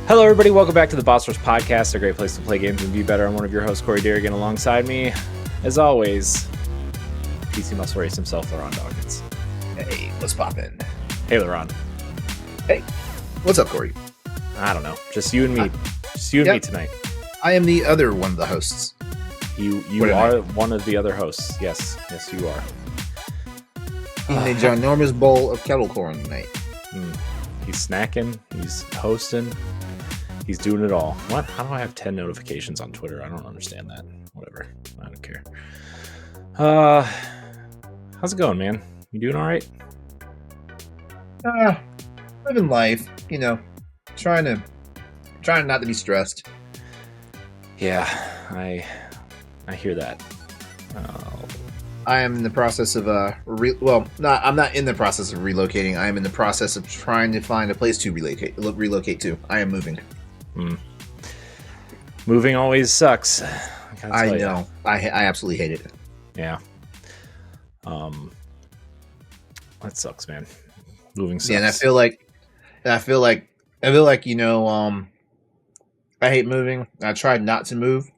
Hello, everybody. Welcome back to the Bossies podcast, a great place to play games and be better. I'm one of your hosts, Corey Dirrig, and alongside me, as always, PC Muscle Race himself, LeRon Dawkins. Hey, what's poppin'? Hey, LeRon. Hey, what's up, Corey? I don't know. Just you and me. Me tonight. I am the other one of the hosts. You are one of the other hosts. Yes, you are. Eating a ginormous bowl of kettle corn tonight. He's snacking. He's hosting. He's doing it all. What? How do I have 10 notifications on Twitter? I don't understand that. Whatever. I don't care. How's it going, man? You doing all right? Living life, trying not to be stressed. Yeah, I hear that. I am in the process of I'm not in the process of relocating. I am in the process of trying to find a place to relocate to. I am moving. Moving always sucks. I know. I absolutely hate it. Yeah. That sucks, man. Moving sucks. Yeah, and I feel like I hate moving. I tried not to move,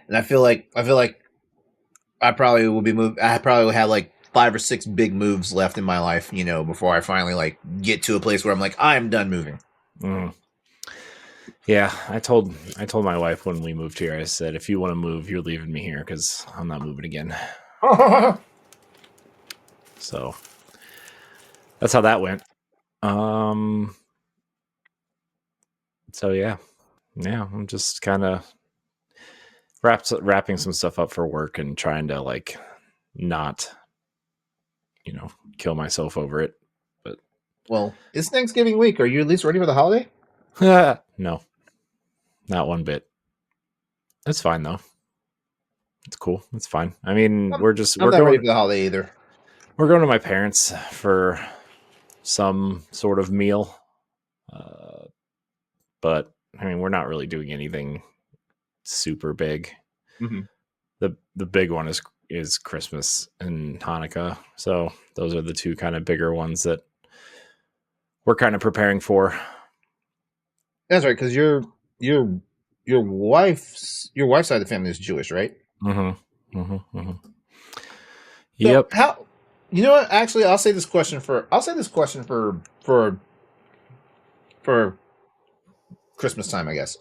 and I feel like I probably will be moved. I probably will have like 5 or 6 big moves left in my life, before I finally get to a place where I'm like, I'm done moving. Yeah, I told my wife when we moved here, I said, if you want to move, you're leaving me here because I'm not moving again. So that's how that went. So yeah, I'm just kind of wrapping some stuff up for work and trying to not, kill myself over it. But well, it's Thanksgiving week. Are you at least ready for the holiday? No, not one bit. It's fine though. It's cool. It's fine. I mean, I'm not ready for the holiday either. We're going to my parents for some sort of meal. But I mean, we're not really doing anything super big. Mm-hmm. The big one is Christmas and Hanukkah. So those are the two kind of bigger ones that we're kind of preparing for. That's right, because your wife's side of the family is Jewish, right? Yep. So how? You know what? Actually, I'll say this question for Christmas time, I guess.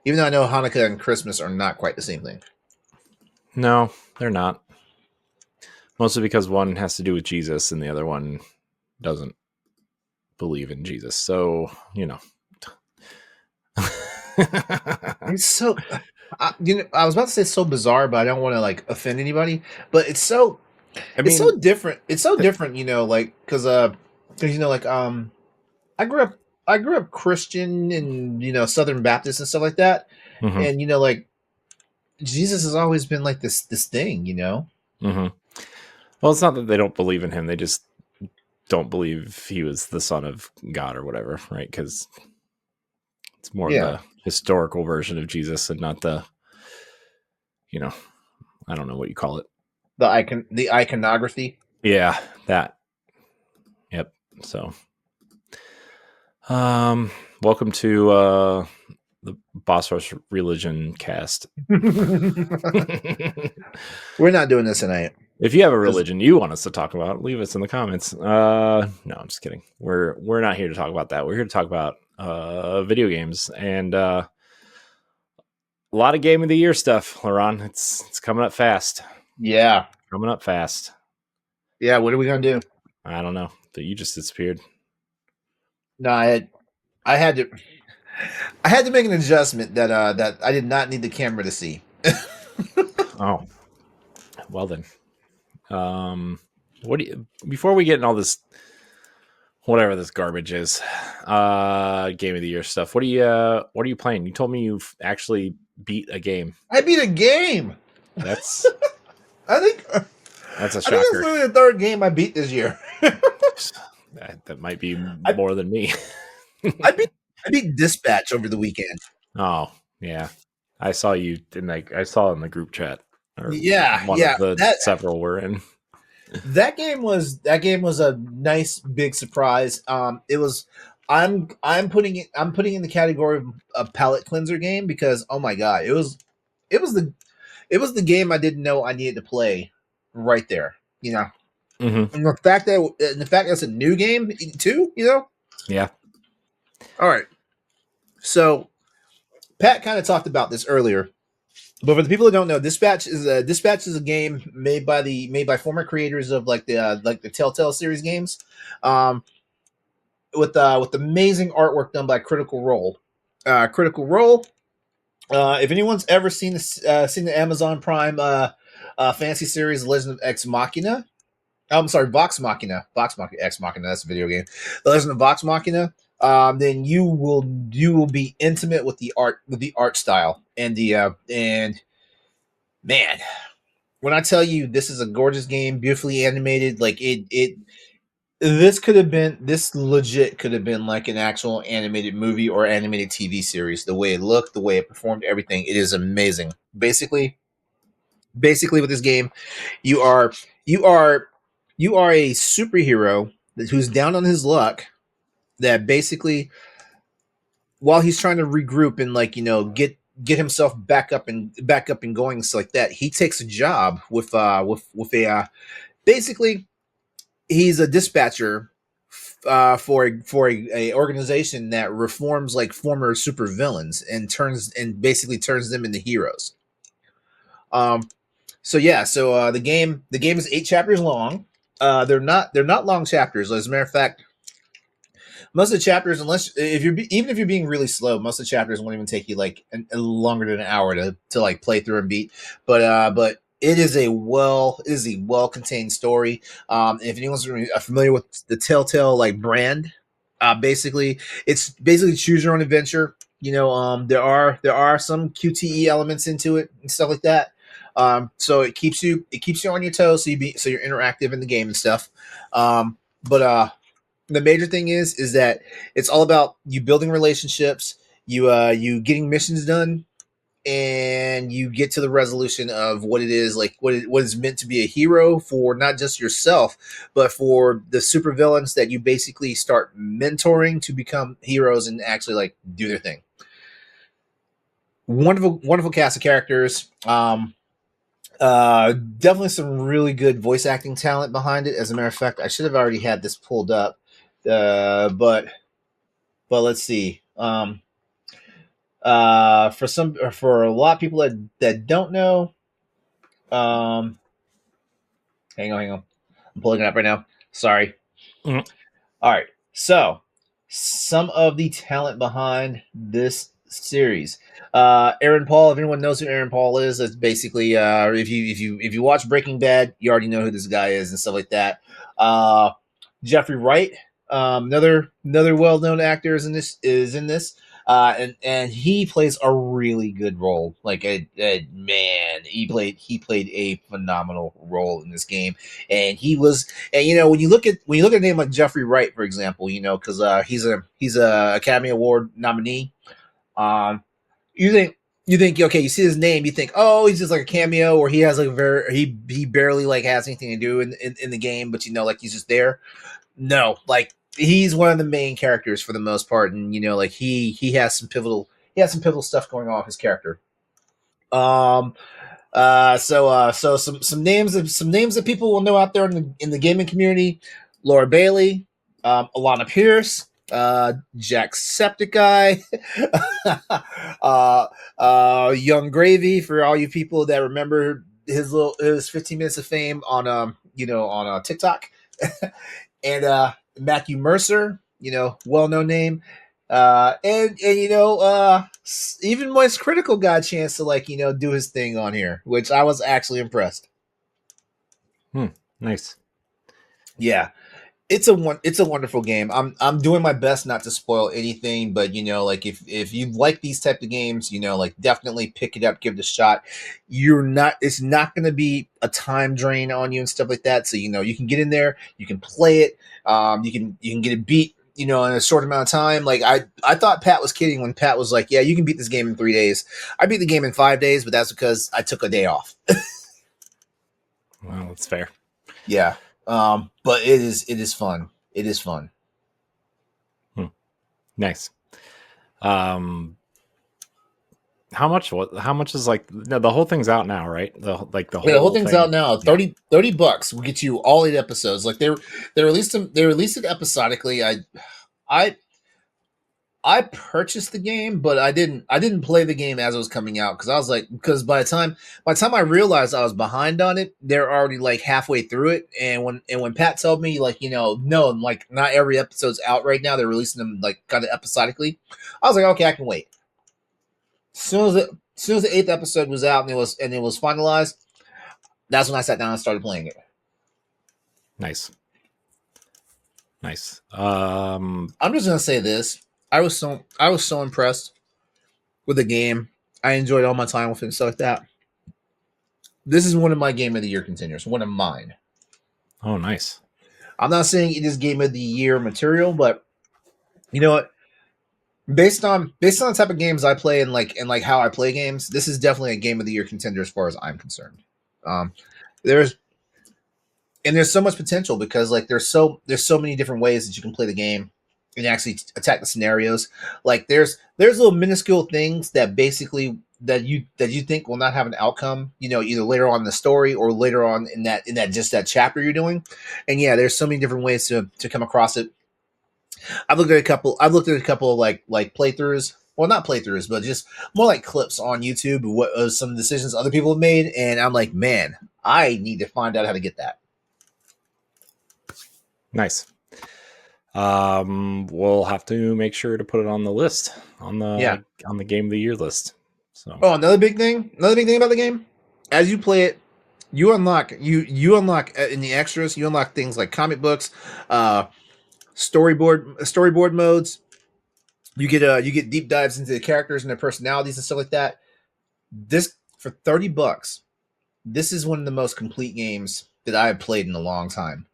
Even though I know Hanukkah and Christmas are not quite the same thing. No, they're not. Mostly because one has to do with Jesus and the other one doesn't believe in Jesus. So, It's so, I was about to say so bizarre, but I don't want to offend anybody. But it's so, it's so different. It's so different, because I grew up Christian and Southern Baptist and stuff like that, and Jesus has always been this thing, Well, it's not that they don't believe in him; they just don't believe he was the son of God or whatever, right? Because it's more of the historical version of Jesus and not the, I don't know what you call it. The iconography. Yeah, that. Yep. So, welcome to the Boss Rush Religion cast. We're not doing this tonight. If you have a religion you want us to talk about, leave us in the comments. No, I'm just kidding. We're not here to talk about that. We're here to talk about video games and a lot of Game of the Year stuff, LeRon. It's coming up fast. Yeah. Coming up fast. Yeah, what are we going to do? I don't know. But you just disappeared. No, I had to make an adjustment that I did not need the camera to see. Oh. Well then. Before we get in all this whatever this garbage is, Game of the Year stuff, what are you playing? You told me you've actually beat a game. I beat a game. That's I think that's a shocker. I think it's really the 3rd game I beat this year. that might be more than me. I beat Dispatch over the weekend. Oh, yeah. I saw you I saw in the group chat. Or yeah, one of the several we're in. That game was a nice big surprise. It was I'm putting in the category of a palate cleanser game because oh my god, it was the it was the game I didn't know I needed to play right there. You know, Mm-hmm. and the fact that it's a new game too. You know, Yeah. all right. So Pat kind of talked about this earlier, but for the people who don't know, Dispatch is a game made by former creators of like the Telltale series games, um, with amazing artwork done by Critical Role. Critical Role. If anyone's ever seen the Amazon Prime fantasy series Legend of Ex Machina, I'm sorry, Vox Machina, Ex Machina. That's a video game. The Legend of Vox Machina. Then you will be intimate with the art style and man, when I tell you this is a gorgeous game, beautifully animated, like it this legit could have been like an actual animated movie or animated TV series. The way it looked, the way it performed, everything, it is amazing. Basically with this game, you are you are you are a superhero who's down on his luck that basically while he's trying to regroup and like get himself back up and going so like that, he takes a job with a basically he's a dispatcher for a organization that reforms like former supervillains and basically turns them into heroes. Um, so yeah, so the game is 8 chapters long. They're not long chapters. As a matter of fact, most of the chapters, unless if you're even if you're being really slow, most of the chapters won't even take you like longer than an hour to like play through and beat. But it is a well contained story. If anyone's familiar with the Telltale like brand, basically it's basically choose your own adventure. There are some QTE elements into it and stuff like that. So it keeps you on your toes, so you're interactive in the game and stuff. But the major thing is that it's all about you building relationships, you getting missions done, and you get to the resolution of what it is like what is meant to be a hero for not just yourself but for the supervillains that you basically start mentoring to become heroes and actually like do their thing. Wonderful cast of characters. Definitely some really good voice acting talent behind it. As a matter of fact, I should have already had this pulled up, but let's see. For a lot of people that don't know, um, hang on, I'm pulling it up right now. Sorry. Mm-hmm. All right, so some of the talent behind this series. Aaron Paul. If anyone knows who Aaron Paul is, that's basically if you watch Breaking Bad, you already know who this guy is and stuff like that. Uh, Jeffrey Wright, another well known actor is in this. And he plays a really good role. Like man, he played a phenomenal role in this game, and he was and when you look at a name like Jeffrey Wright, for example, because he's a Academy Award nominee. Um, you think okay, you see his name, you think oh he's just like a cameo, or he has like he barely like has anything to do in the game, but like he's just there. No, like he's one of the main characters for the most part, and like he has some pivotal stuff going on with his character. Um, so some names that people will know out there in the gaming community: Laura Bailey, Alana Pierce, Jacksepticeye, Young Gravy for all you people that remember his 15 minutes of fame on on TikTok, and Matthew Mercer, well known name. And even Moist Critical got a chance to do his thing on here, which I was actually impressed. Nice. Yeah, it's a wonderful game. I'm doing my best not to spoil anything, but like if you like these type of games, like definitely pick it up, give it a shot. It's not going to be a time drain on you and stuff like that. So you can get in there, you can play it, you can get it beat. In a short amount of time. Like I thought Pat was kidding when Pat was like, "Yeah, you can beat this game in 3 days." I beat the game in 5 days, but that's because I took a day off. Well, that's fair. Yeah. But it is fun. It is fun. Hmm. Nice. How much? What? How much is like no, the whole thing's out now, right? The Yeah, the whole whole thing's thing. out now. Yeah. $30 will get you all 8 episodes. Like they released them. They released it episodically. I I purchased the game, but I didn't play the game as it was coming out because I was like, because by the time I realized I was behind on it, they're already like halfway through it. And when Pat told me like, no, like not every episode's out right now, they're releasing them like kind of episodically. I was like, okay, I can wait. As soon as the 8th episode was out and it was finalized, that's when I sat down and started playing it. Nice. I'm just gonna say this: I was so impressed with the game. I enjoyed all my time with it and stuff like that. This is one of my game of the year contenders. One of mine. Oh, nice. I'm not saying it is game of the year material, but you know what? Based on the type of games I play and how I play games, this is definitely a game of the year contender as far as I'm concerned. Um, there's there's so much potential because like there's so many different ways that you can play the game and actually attack the scenarios. Like there's little minuscule things that basically that you think will not have an outcome, either later on in the story or later on in that just that chapter you're doing. And yeah, there's so many different ways to come across it. I've looked at a couple of like playthroughs. Well, not playthroughs, but just more like clips on YouTube of what of some decisions other people have made, and I'm like, man, I need to find out how to get that. Nice. We'll have to make sure to put it on the list Yeah. on the game of the year list. So Oh, another big thing about the game, as you play it, you unlock in the extras, you unlock things like comic books, uh, storyboard modes. You get deep dives into the characters and their personalities and stuff like that. This for $30, this is one of the most complete games that I have played in a long time.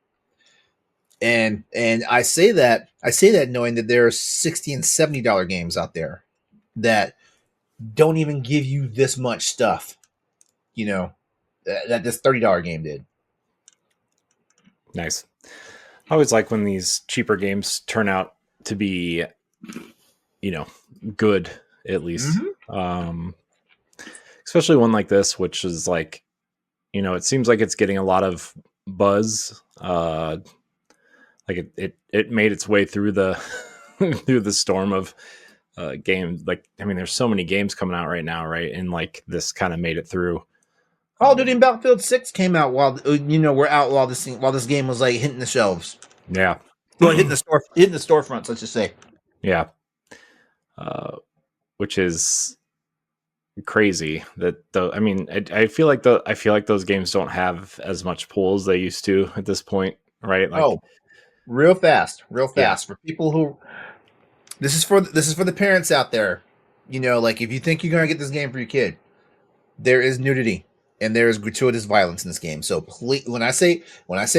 And I say that knowing that there are $60 and $70 games out there that don't even give you this much stuff, that this $30 game did. nice. I always like when these cheaper games turn out to be, good at least. Especially one like this, which is like, it seems like it's getting a lot of buzz. Like it made its way through the through the storm of games. Like, I mean, there's so many games coming out right now, right? And like this kind of made it through. Call of Duty and Battlefield 6 came out we're out while this game was like hitting the shelves. Yeah. Well, hitting the storefronts, let's just say. Yeah. Which is crazy that though. I mean, I feel like those games don't have as much pull as they used to at this point, right? Like, real fast Yeah. for people who this is for the parents out there. Like if you think you're gonna get this game for your kid, there is nudity and there is gratuitous violence in this game. So please, when I say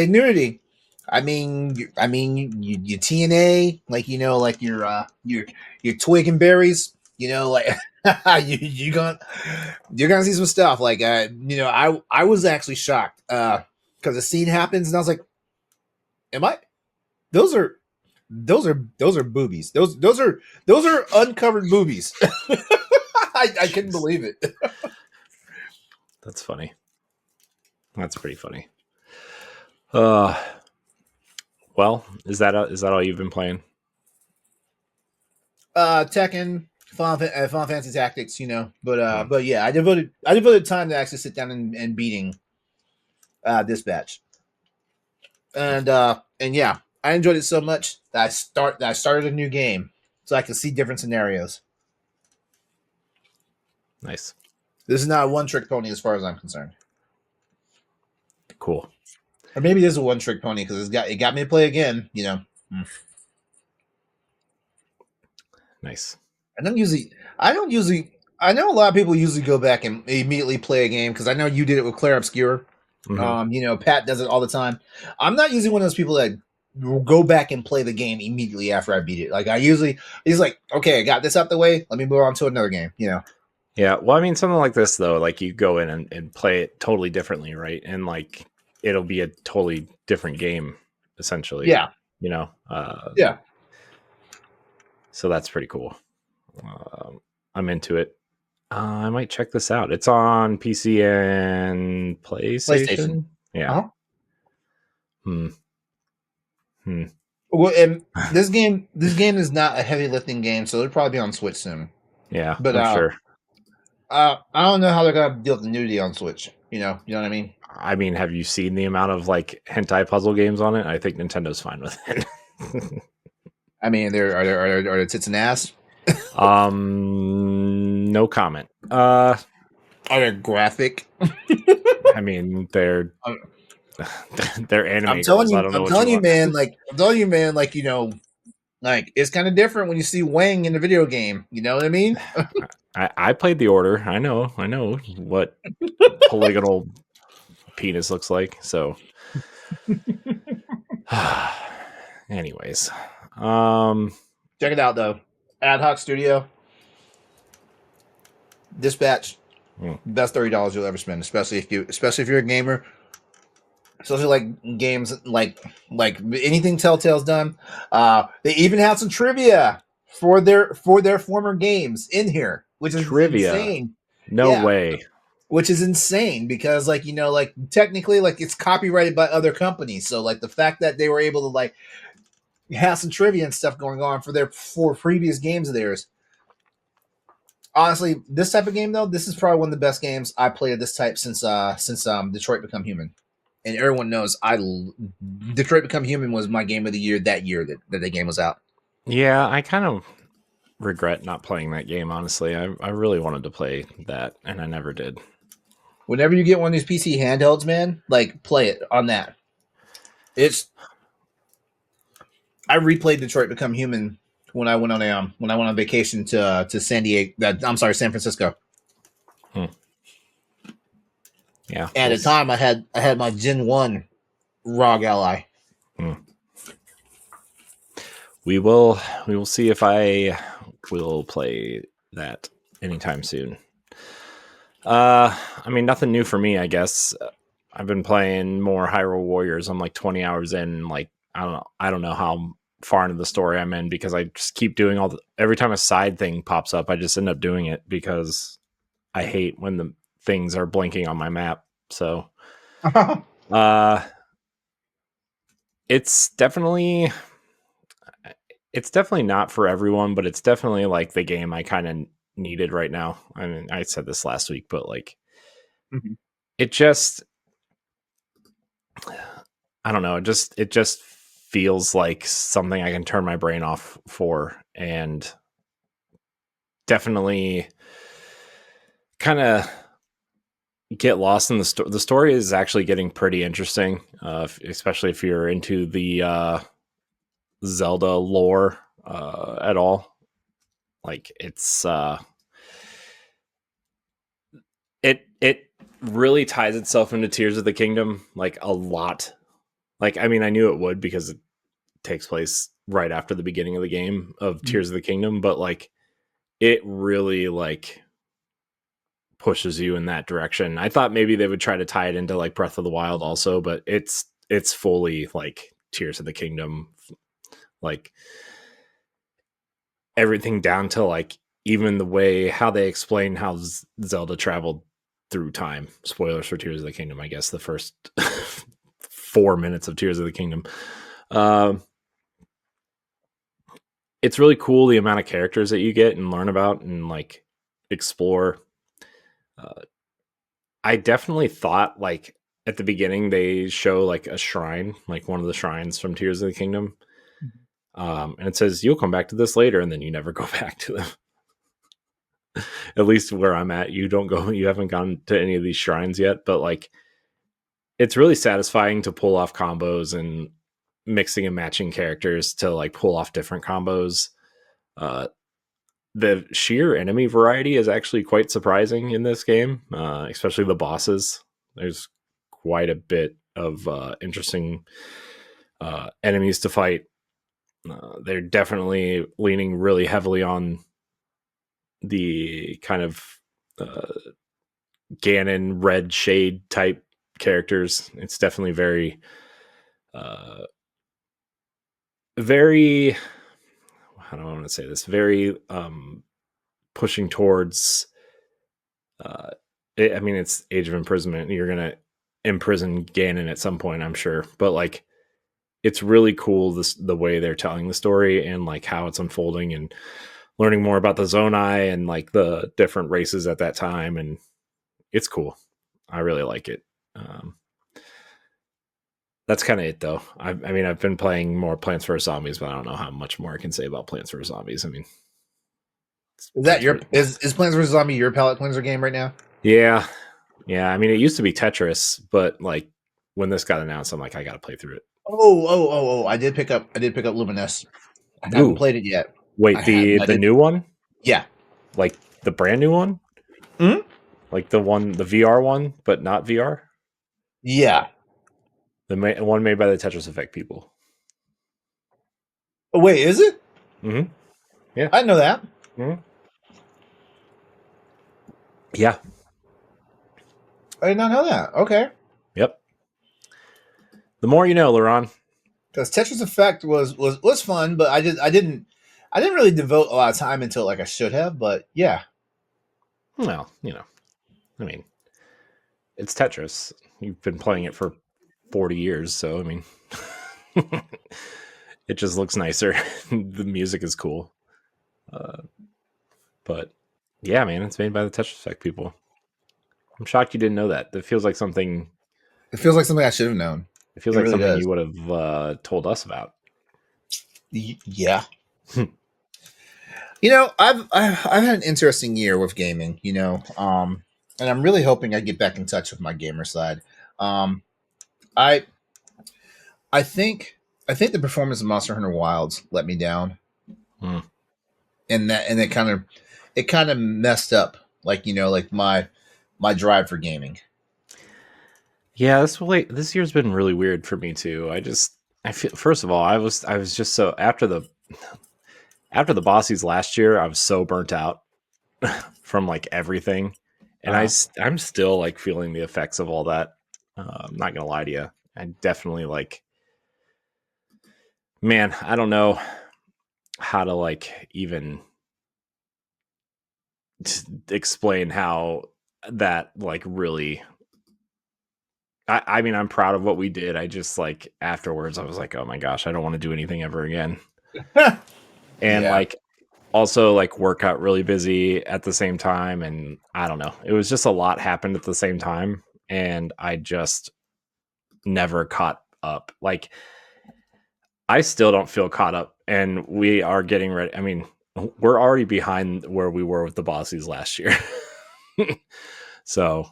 nudity, I mean you TNA, like like your twig and berries, like you're gonna see some stuff like I was actually shocked because the scene happens and I was like, am I? Those are boobies. Those are uncovered boobies. I couldn't believe it. That's funny. That's pretty funny. Well, is that all you've been playing? Tekken, Final Fantasy Tactics, but yeah, I devoted time to actually sit down and beating Dispatch, and yeah, I enjoyed it so much that I started a new game so I can see different scenarios. Nice. This is not a one trick pony as far as I'm concerned. Cool. Or maybe it is a one trick pony because it got me to play again. Nice. I don't usually. I know a lot of people usually go back and immediately play a game because I know you did it with Claire Obscure. Pat does it all the time. I'm not usually one of those people that will go back and play the game immediately after I beat it. Like he's like, okay, I got this out the way. Let me move on to another game. Yeah. Well, I mean, something like this though, like you go in and play it totally differently, right? And like it'll be a totally different game, essentially. Yeah. Yeah. So that's pretty cool. I'm into it. I might check this out. It's on PC and PlayStation. Yeah. Uh-huh. Hmm. Well, and this game is not a heavy lifting game, so it'll probably be on Switch soon. Yeah, But I'm sure. I don't know how they're gonna deal with the nudity on Switch. You know what I mean? I mean, have you seen the amount of like hentai puzzle games on it? I think Nintendo's fine with it. I mean, are there tits and ass? No comment. Are they graphic? I mean, they're I'm anime telling girls. I you, don't know what you want. I'm telling you, man. Like like it's kind of different when you see Wang in the video game. You know what I mean? I played the order. I know what polygonal penis looks like. So, anyways, Check it out though. Ad Hoc Studio, Dispatch, best $30 you'll ever spend, especially if you're a gamer. Especially like games like anything Telltale's done. They even have some trivia for their former games in here, which is trivia. insane. No Yeah, way. which is insane because like like technically like it's copyrighted by other companies. So like the fact that they were able to like have some trivia and stuff going on for their previous games of theirs. Honestly, this type of game though, this is probably one of the best games I played of this type since Detroit Become Human. And everyone knows Detroit Become Human was my game of the year that year that the game was out. Yeah, I kind of regret not playing that game, honestly. I really wanted to play that, and I never did. Whenever you get one of these PC handhelds, man, like play it on that. I replayed Detroit Become Human when I went on vacation to San Diego. San Francisco. Yeah. And at the time, I had my Gen 1 ROG Ally. We will see if I will play that anytime soon. I mean, nothing new for me, I guess. I've been playing more Hyrule Warriors. I'm like 20 hours in. Like I don't know how far into the story I'm in because I just keep doing every time a side thing pops up, I just end up doing it because I hate when the things are blinking on my map. So, it's definitely not for everyone, but it's definitely like the game I kind of needed right now. I mean, I said this last week, but like it just, I don't know. It just feels like something I can turn my brain off for, and definitely kind of get lost in the story. The story is actually getting pretty interesting, especially if you're into the Zelda lore at all. Like it's it really ties itself into Tears of the Kingdom like a lot. Like I mean, I knew it would because it takes place right after the beginning of the game of Tears of the Kingdom, but like it really like pushes you in that direction. I thought maybe they would try to tie it into like Breath of the Wild also, but it's fully like Tears of the Kingdom, like everything down to like even the way how they explain how Zelda traveled through time. Spoilers for Tears of the Kingdom, I guess the first 4 minutes of Tears of the Kingdom. It's really cool the amount of characters that you get and learn about and like explore. I definitely thought like at the beginning they show like a shrine, like one of the shrines from Tears of the Kingdom. And it says you'll come back to this later, and then you never go back to them. At least where I'm at, you haven't gone to any of these shrines yet, but like it's really satisfying to pull off combos and mixing and matching characters to like pull off different combos. The sheer enemy variety is actually quite surprising in this game, especially the bosses. There's quite a bit of interesting enemies to fight. They're definitely leaning really heavily on the kind of Ganon red shade type characters. It's definitely very how do I want to say this? Very pushing towards. I mean, it's Age of Imprisonment. You're gonna imprison Ganon at some point, I'm sure, but like, it's really cool the way they're telling the story and like how it's unfolding and learning more about the Zonai and like the different races at that time, and it's cool. I really like it. That's kind of it, though. I mean, I've been playing more Plants vs Zombies, but I don't know how much more I can say about Plants vs Zombies. I mean, Is that your is Plants vs Zombie your palate cleanser game right now? Yeah. I mean, it used to be Tetris, but like when this got announced, I'm like, I got to play through it. Oh! I did pick up Luminous. I haven't played it yet. Wait, the new one? Yeah, like the brand new one? Hmm? Like the VR one, but not VR. Yeah. The one made by the Tetris Effect people. Oh, wait, is it? Mm-hmm. Yeah. I didn't know that. Mm-hmm. Yeah. I did not know that. Okay. Yep. The more you know, LeRon. Because Tetris Effect was fun, but I didn't really devote a lot of time into it like I should have. But yeah. Well, I mean, it's Tetris. You've been playing it for 40 years, so I mean, it just looks nicer. The music is cool. But yeah, man, it's made by the Tetris Effect people. I'm shocked you didn't know that. That feels like something. It feels like something I should have known. It feels It like really something does. you would have told us about. Yeah. I've had an interesting year with gaming. And I'm really hoping I get back in touch with my gamer side. I I think the performance of Monster Hunter Wilds let me down, Hmm. and it kind of messed up like my drive for gaming. Yeah, this year's been really weird for me too. I feel, first of all, I was just so after the Bossies last year, I was so burnt out from like everything, and I'm still like feeling the effects of all that. I'm not gonna lie to you. I definitely like, man, I don't know how to like even explain how that like really. I mean, I'm proud of what we did. I just like afterwards, I was like, oh my gosh, I don't want to do anything ever again. And Yeah. like also like work out really busy at the same time, and I don't know, it was just a lot happened at the same time, and I just never caught up. Like, I still don't feel caught up, and we are getting ready. I mean, we're already behind where we were with the Bossies last year. So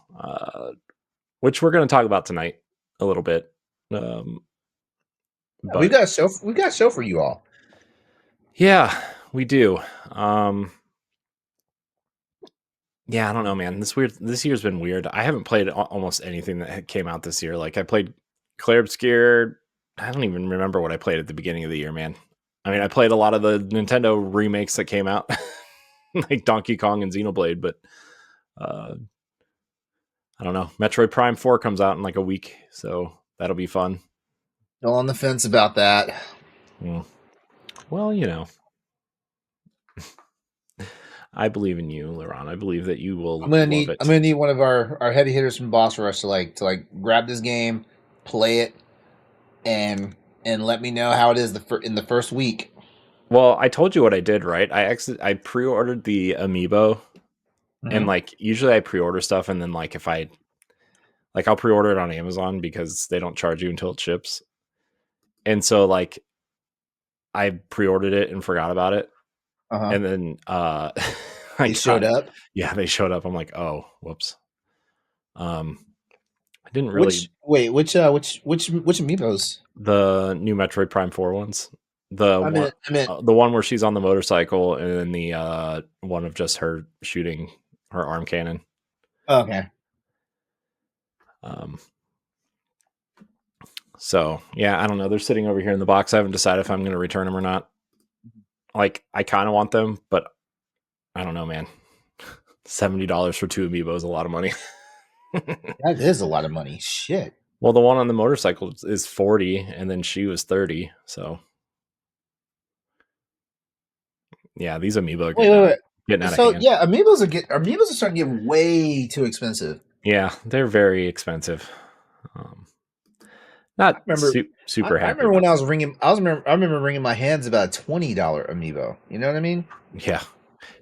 which we're going to talk about tonight a little bit. We've But got a show for you all. yeah, we do. Yeah, I don't know, man. This year's been weird. I haven't played almost anything that came out this year. Like, I played Claire Obscure. I don't even remember what I played at the beginning of the year, man. I mean, I played a lot of the Nintendo remakes that came out, like Donkey Kong and Xenoblade, but I don't know. Metroid Prime 4 comes out in like a week, so that'll be fun. Still on the fence about that. Well, I believe in you, LeRon. I believe that you will love it. I'm gonna need one of our heavy hitters from Boss Rush to grab this game, play it, and let me know how it is in the first week. Well, I told you what I did, right? I pre-ordered the amiibo, and Mm-hmm. like usually I pre-order stuff, and then like if I like I'll pre-order it on Amazon because they don't charge you until it ships. And so like I pre-ordered it and forgot about it, Uh-huh. and then They showed up. Yeah, they showed up. I'm like, oh, whoops. I didn't really. Which amiibos? The new Metroid Prime 4 ones. The I one meant I meant the one where she's on the motorcycle, and then the one of just her shooting her arm cannon. okay. Um so yeah, I don't know. They're sitting over here in the box. I haven't decided if I'm going to return them or not. Like, I kind of want them, but I don't know, man. $70 for 2 amiibo is a lot of money. That is a lot of money. Shit. Well, the one on the motorcycle is 40, and then she was 30. So Yeah, these amiibo are Wait. getting out of So hand. yeah, amiibos are starting to get way too expensive. Yeah, they're very expensive. Um, I not remember, super I happy remember when about I them. was ringing, I remember ringing my hands about a $20 amiibo. You know what I mean? Yeah,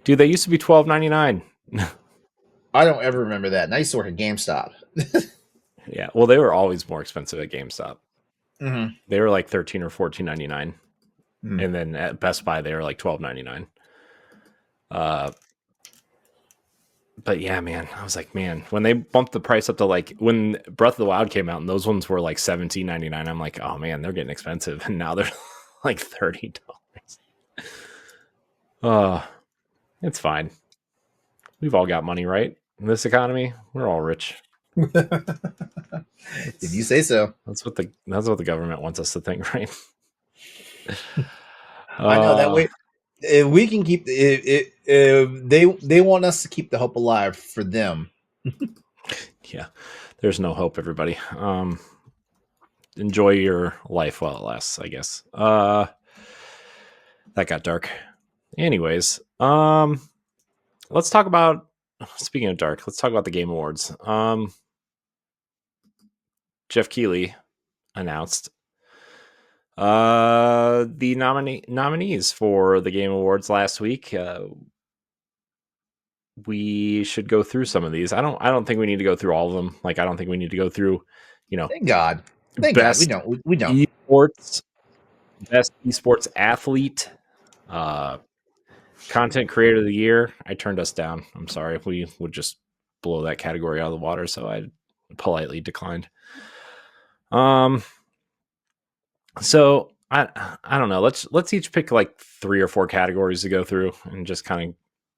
dude, they used to be $12.99. I don't ever remember that. And I used to work at GameStop. Yeah, well, they were always more expensive at GameStop. Mm-hmm. They were like 13 or 14.99, Mm. and then at Best Buy they were like 12.99. But yeah, man, I was like, man, when they bumped the price up to like when Breath of the Wild came out and those ones were like 17.99, I'm like, oh man, they're getting expensive, and now they're like $30. It's fine. We've all got money, right? In this economy, we're all rich. If you That's say so. that's what the government wants us to think, right? I know that Uh, way. If we can keep they want us to keep the hope alive for them. yeah, there's no hope, everybody. Enjoy your life while it lasts, I guess. That got dark. Anyways, let's talk about. Speaking of dark, let's talk about the Game Awards. Jeff Keighley announced the nominees for the Game Awards last week. We should go through some of these. I don't think we need to go through all of them. Like I don't think we need to go through, you know, Thank God. Thank God. We best don't. We don't. esports, best esports athlete, uh, content creator of the year. I turned us down. I'm sorry if we would just blow that category out of the water, so I politely declined. So I don't know. Let's each pick like 3 or 4 categories to go through and just kind of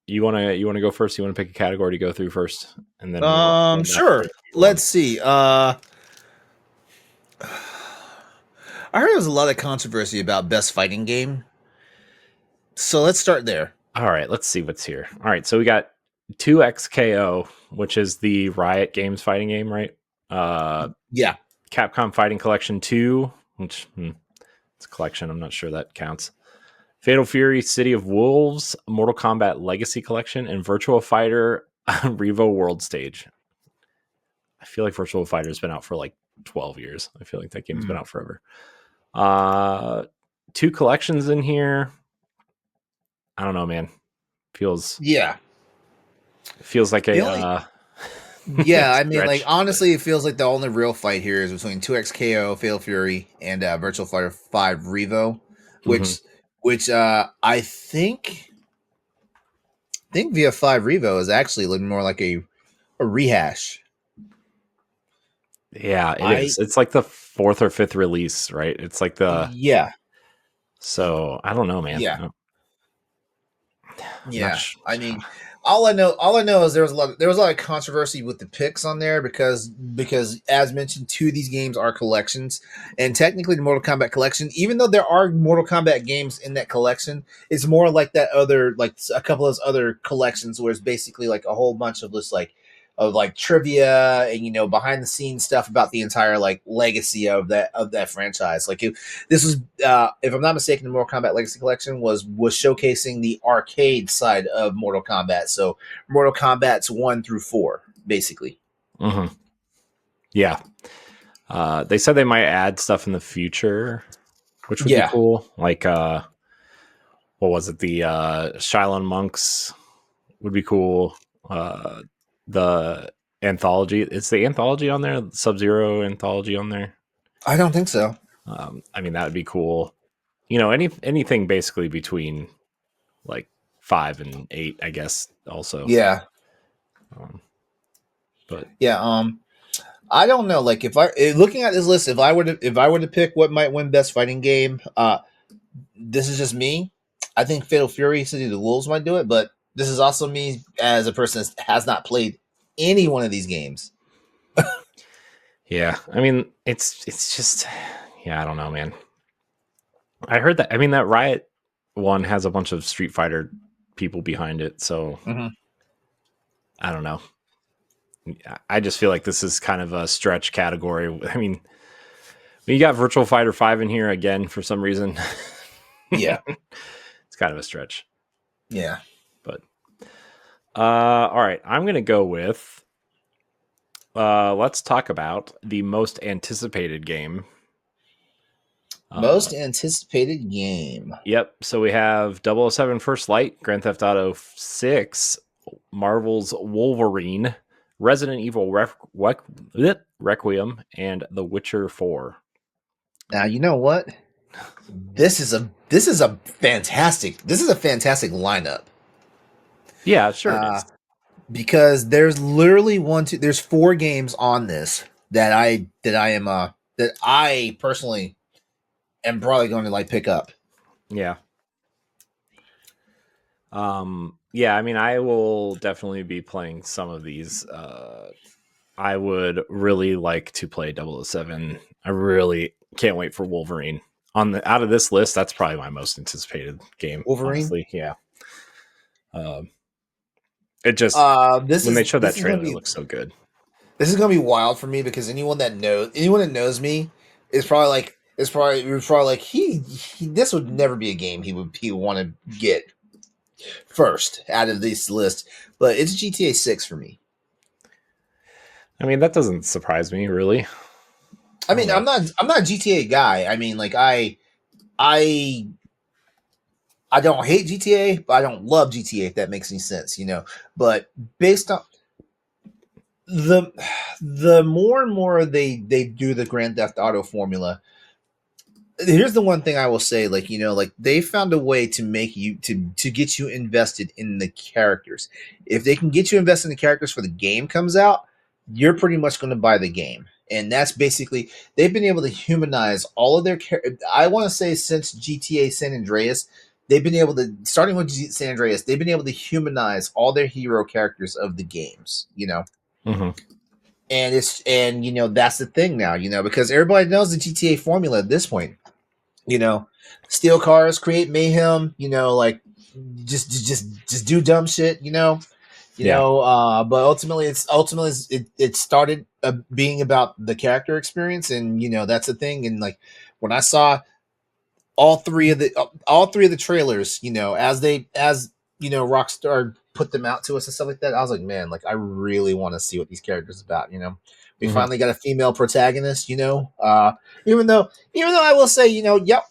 you wanna go first? You wanna pick a category to go through first, and then we'll run back Sure. through one. Let's see. I heard there was a lot of controversy about best fighting game. So let's start there. All right, let's see what's here. All right, so we got 2XKO, which is the Riot Games fighting game, right? Yeah. Capcom Fighting Collection 2, which it's a collection. I'm not sure that counts. Fatal Fury City of Wolves, Mortal Kombat Legacy Collection, and Virtua Fighter Revo World Stage. I feel like Virtua Fighter's been out for like 12 years. I feel like that game's been out forever. 2 collections in here. I don't know, man. Feels Yeah. like The a only Yeah, I mean, like stretch. honestly, it feels like the only real fight here is between 2XKO, Fatal Fury, and Virtual Fighter 5 Revo, Mm-hmm. which I think VF5 Revo is actually looking more like a rehash. Yeah, it I is. It's like the 4th or 5th release, right? It's like the Yeah, so I don't know, man. yeah, I'm not yeah. sh- I mean, all I know is there was a lot of controversy with the picks on there because as mentioned, 2 of these games are collections, and technically the Mortal Kombat collection, even though there are Mortal Kombat games in that collection, it's more like that other like a couple of those other collections where it's basically like a whole bunch of just like trivia and behind the scenes stuff about the entire like legacy of that franchise. Like this was if I'm not mistaken, the Mortal Kombat Legacy Collection was showcasing the arcade side of Mortal Kombat. So Mortal Kombat's 1 through 4, basically. Mhm. Yeah. They said they might add stuff in the future, which would be Yeah, cool. Like what was it? The Shylon monks would be cool. The anthology. Is the anthology on there? Sub Zero anthology on there? I don't think so. I mean, that would be cool. Anything basically between like 5 and 8, I guess. Also, Yeah, um, but yeah. I don't know. Like if I looking at this list, if I were to pick what might win best fighting game, this is just me. I think Fatal Fury City of the Wolves might do it, but this is also me as a person that has not played any one of these games. yeah, I mean, it's just yeah, I don't know, man. I heard that. I mean, that Riot one has a bunch of Street Fighter people behind it, so Mm-hmm. I don't know. I just feel like this is kind of a stretch category. I mean, you got Virtual Fighter 5 in here again for some reason. Yeah. It's kind of a stretch. Yeah. But all right, I'm gonna go with let's talk about the most anticipated game. Most anticipated game. Yep. So we have 007 First Light, Grand Theft Auto 6, Marvel's Wolverine, Resident Evil Requiem, and The Witcher 4. Now you know what? This is a fantastic lineup. Yeah, sure it Uh, is. because there's literally there's four games on this that I personally am probably going to like pick up. Yeah. Yeah, I mean, I will definitely be playing some of these. I would really like to play 007. I really can't wait for Wolverine. Out of this list, that's probably my most anticipated game, Wolverine. honestly. Yeah. Um, it just This when they is showed that this is gonna trailer, it be looks so good. this is gonna be wild for me because anyone that knows me is probably like he this would never be a game he would want to get first out of this list, but it's GTA 6 for me. I mean, that doesn't surprise me really. I mean, I'm not a GTA guy. I mean, like I I don't hate GTA, but I don't love GTA if that makes any sense, you know. But based on the the more and more they do the Grand Theft Auto formula, here's the one thing I will say, like, you know, like they found a way to make you to get you invested in the characters. If they can get you invested in the characters for the game comes out, you're pretty much going to buy the game. And that's basically they've been able to humanize all of their I want to say since GTA San Andreas, they've been able to starting with San Andreas, they've been able to humanize all their hero characters of the games, you know. Mm-hmm. And you know that's the thing now, you know, because everybody knows the GTA formula at this point, you know, steal cars, create mayhem, you know, like just do dumb shit, Yeah. but ultimately it started being about the character experience, and you know that's the thing. And like when I saw all three of the trailers, you know, as you know, Rockstar put them out to us and stuff like that, I was like, man, like I really want to see what these characters are about, you know. We Mm-hmm. finally got a female protagonist, you know. Even though I will say, you know, yep,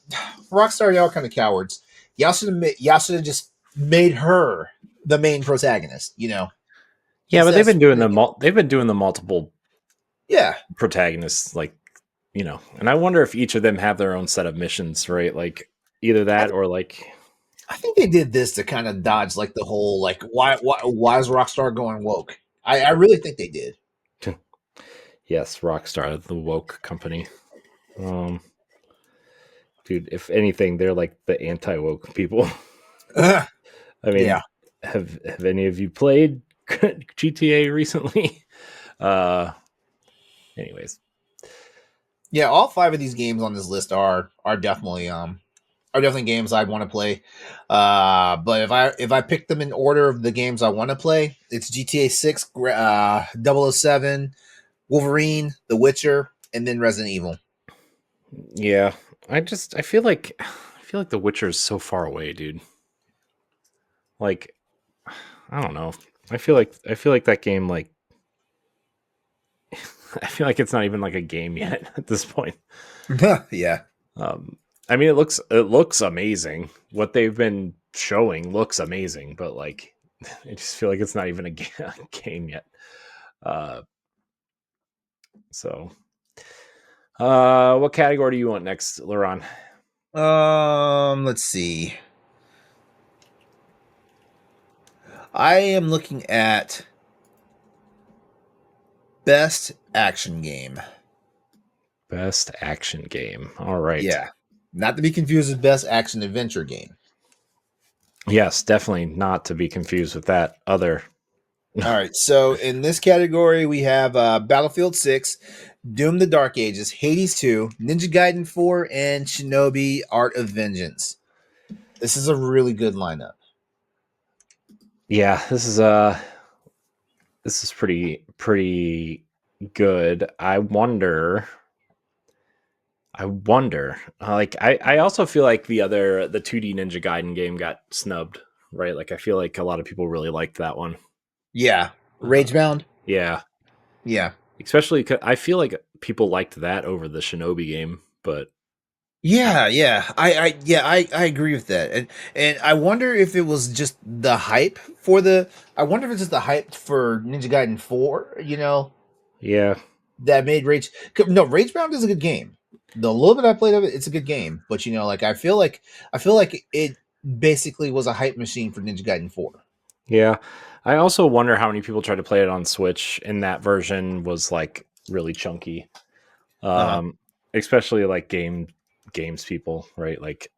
Rockstar, y'all kind of cowards. Y'all should have just made her the main protagonist, you know. Yeah, but Instead of splitting it. they've been doing the multiple Yeah. protagonists, like, you know, and I wonder if each of them have their own set of missions, right? Like either I that or like I think they did this to kind of dodge like the whole like why is Rockstar going woke? I really think they did. yes, Rockstar, the woke company. Um, dude, if anything, they're like the anti-woke people. I mean, Yeah. have any of you played GTA recently? Uh, anyways, Yeah, all five of these games on this list are definitely games I'd want to play. But if I pick them in order of the games I want to play, it's GTA 6, 007, Wolverine, The Witcher, and then Resident Evil. yeah, I feel like The Witcher is so far away, dude. Like, I don't know. I feel like that game like I feel like it's not even like a game yet at this point. Yeah. Um, I mean, it looks amazing. What they've been showing looks amazing, but like, I just feel like it's not even a game yet. Uh, so, what category do you want next, LeRon? Let's see. I am looking at best action game. Best action game. All right. Yeah. Not to be confused with best action adventure game. Yes, definitely not to be confused with that other. All right. So in this category, we have Battlefield 6, Doom the Dark Ages, Hades 2, Ninja Gaiden 4, and Shinobi Art of Vengeance. This is a really good lineup. Yeah, this is pretty good. I also feel like the 2D Ninja Gaiden game got snubbed. right? Like I feel like a lot of people really liked that one. Yeah, Uh, Ragebound. yeah, Yeah, especially I feel like people liked that over the Shinobi game, but yeah. I agree with that, and I wonder if it was just the hype for the. I wonder if it's just the hype for Ninja Gaiden 4. yeah, That made Rage. No, Ragebound is a good game. The little bit I played of it, it's a good game. But like I feel like it basically was a hype machine for Ninja Gaiden 4. yeah. I also wonder how many people tried to play it on Switch, and that version was like really chunky. Uh-huh. Um, especially like games people, right? Like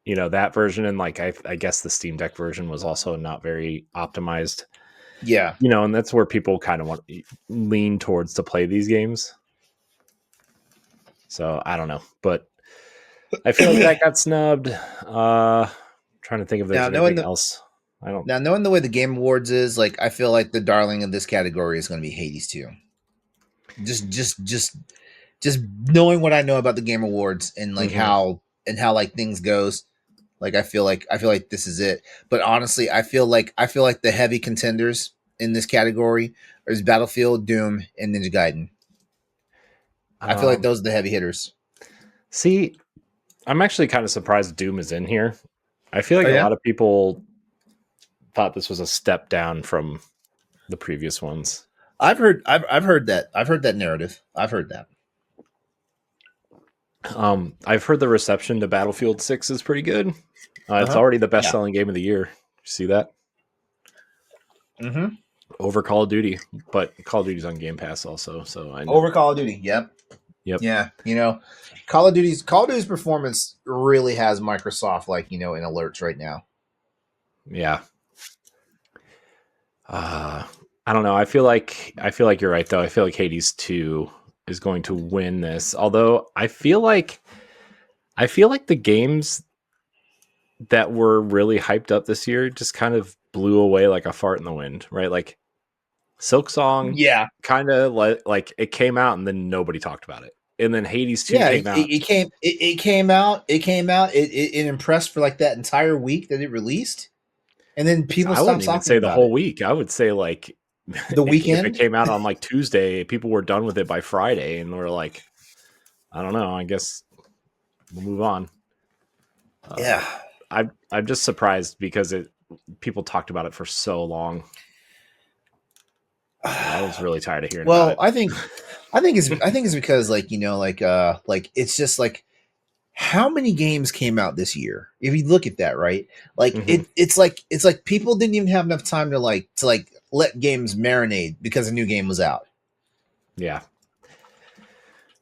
that version, and like I guess the Steam Deck version was also not very optimized. Yeah. And that's where people kind of want lean towards to play these games. So I don't know, but I feel like that got snubbed. Trying to think if there's now knowing anything the else. I don't. now knowing the way the Game Awards is, like I feel like the darling of this category is going to be Hades 2. Just knowing what I know about the Game Awards and like Mhm. how like things goes, like I feel like this is it. But honestly, I feel like the heavy contenders in this category is Battlefield, Doom, and Ninja Gaiden. I feel like Um, those are the heavy hitters. see, I'm actually kind of surprised Doom is in here. I feel like Oh a yeah, lot of people thought this was a step down from the previous ones. I've heard that narrative. I've heard that. I've heard the reception to Battlefield 6 is pretty good. Uh It's huh. already the best Yeah. selling game of the year. You see that? Mm-hmm. Over Call of Duty, but Call of Duty's on Game Pass also, so I know. Over Call of Duty. Yep. Yep. Yeah. Call of Duty's performance really has Microsoft like in alerts right now. Yeah. Uh, I don't know. I feel like you're right though. I feel like Hades 2 is going to win this. Although I feel like the games that were really hyped up this year just kind of blew away like a fart in the wind, right? Like Silk Song Yeah. kind of like it came out and then nobody talked about it. And then Hades 2 Yeah, came out. it came out. It impressed for like that entire week that it released, and then people I wouldn't stopped even talking say the about whole it. week. I would say like The if it weekend. came out on like Tuesday, people were done with it by Friday and we're like, I don't know, I guess we'll move on. Uh, Yeah. I'm just surprised because people talked about it for so long. I was really tired of hearing about Well, it. I think it's because like it's just like how many games came out this year? If you look at that, right? Like Hmm. it's like people didn't even have enough time to let games marinate because a new game was out. Yeah,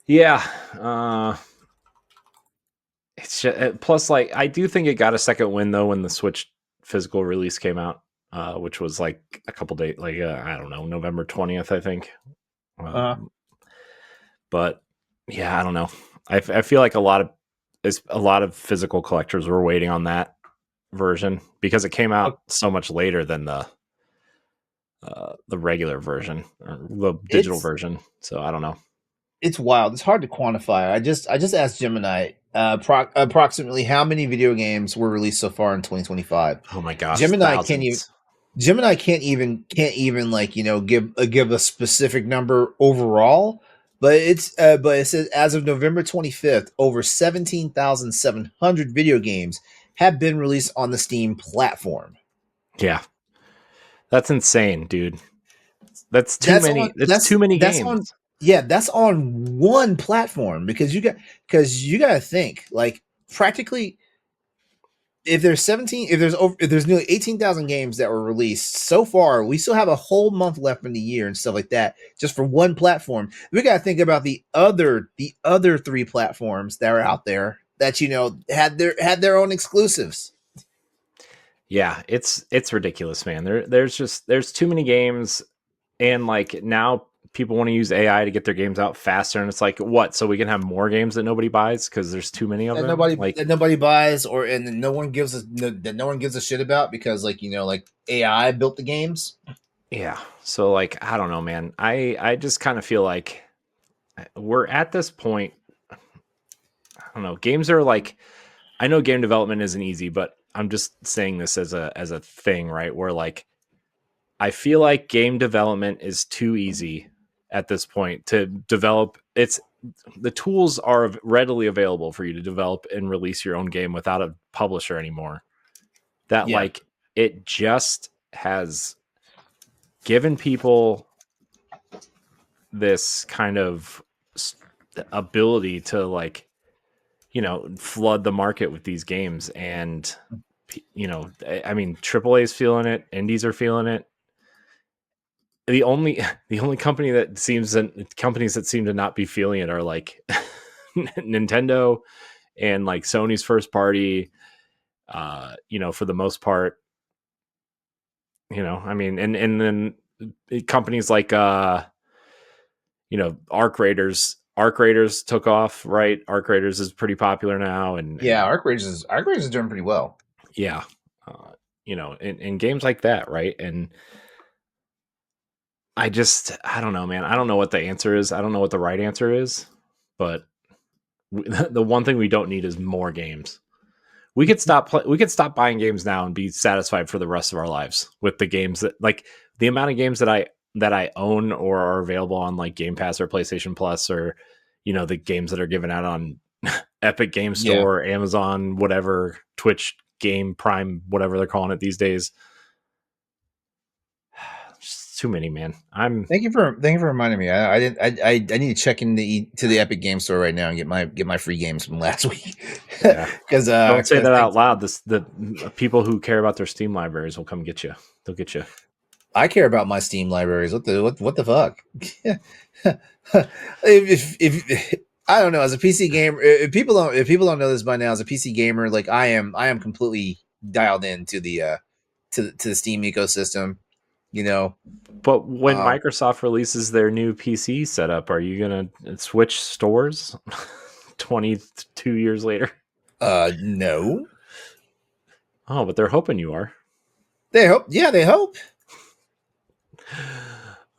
yeah. Uh, it's just, plus like I do think it got a second win though when the Switch physical release came out, which was like a couple days, like I don't know, November 20th, I think. Uh Um, but yeah, I don't know. I feel like a lot of physical collectors were waiting on that version because it came out so much later than the regular version or the digital it's version. So I don't know. it's wild. It's hard to quantify. I just asked Gemini approximately how many video games were released so far in 2025. Oh my gosh, Gemini can't even thousands. Gemini can't even give a specific number overall, but it says as of November 25th, over 17,700 video games have been released on the Steam platform. Yeah, that's insane, dude. That's too That's many. on It's too many that's on games. yeah, that's on one platform because you got to think like practically if there's nearly 18,000 games that were released so far, we still have a whole month left in the year and stuff like that just for one platform. We got to think about the other three platforms that are out there that had their own exclusives. Yeah, it's ridiculous, man. There's too many games, and like now people want to use AI to get their games out faster, and it's like what? So we can have more games that nobody buys because there's too many of that them. nobody Like that nobody buys or and no one gives a shit about because like AI built the games. yeah, so like I don't know, man. I just kind of feel like we're at this point. I don't know. Games are like I know game development isn't easy, but I'm just saying this as a thing, right? Where like I feel like game development is too easy at this point to develop. It's the tools are readily available for you to develop and release your own game without a publisher anymore. That Yeah. like it just has given people this kind of ability to like, flood the market with these games. And I mean, AAA is feeling it, indies are feeling it. The only the only companies that seem to not be feeling it are like Nintendo and like Sony's first party, for the most part. I mean, and then companies like Arc Raiders took off, right? Arc Raiders is pretty popular now, Yeah, and Arc Raiders is doing pretty well. yeah, in games like that, right? And I don't know, man. I don't know what the answer is. I don't know what the right answer is, but the one thing we don't need is more games. We could stop buying games now and be satisfied for the rest of our lives with the games that, like, the amount of games that I own or are available on like Game Pass or PlayStation Plus, or the games that are given out on Epic Game Yeah. Store, Amazon, whatever, Twitch Game Prime, whatever they're calling it these days. Just too many, man. Thank you for reminding me. I didn't. I need to check in to the Epic Game Store right now and get my free games from last week. Yeah. Because Don't say that out thanks. loud. The people who care about their Steam libraries will come get you. They'll get you. I care about my Steam libraries. What the fuck? if I don't know, as a PC gamer, if people don't know this by now, as a PC gamer, like I am completely dialed into the to the Steam ecosystem. You know, But when um, Microsoft releases their new PC setup, are you gonna switch stores 22 years later? no, Oh, but they're hoping you are. they hope. Yeah, they hope.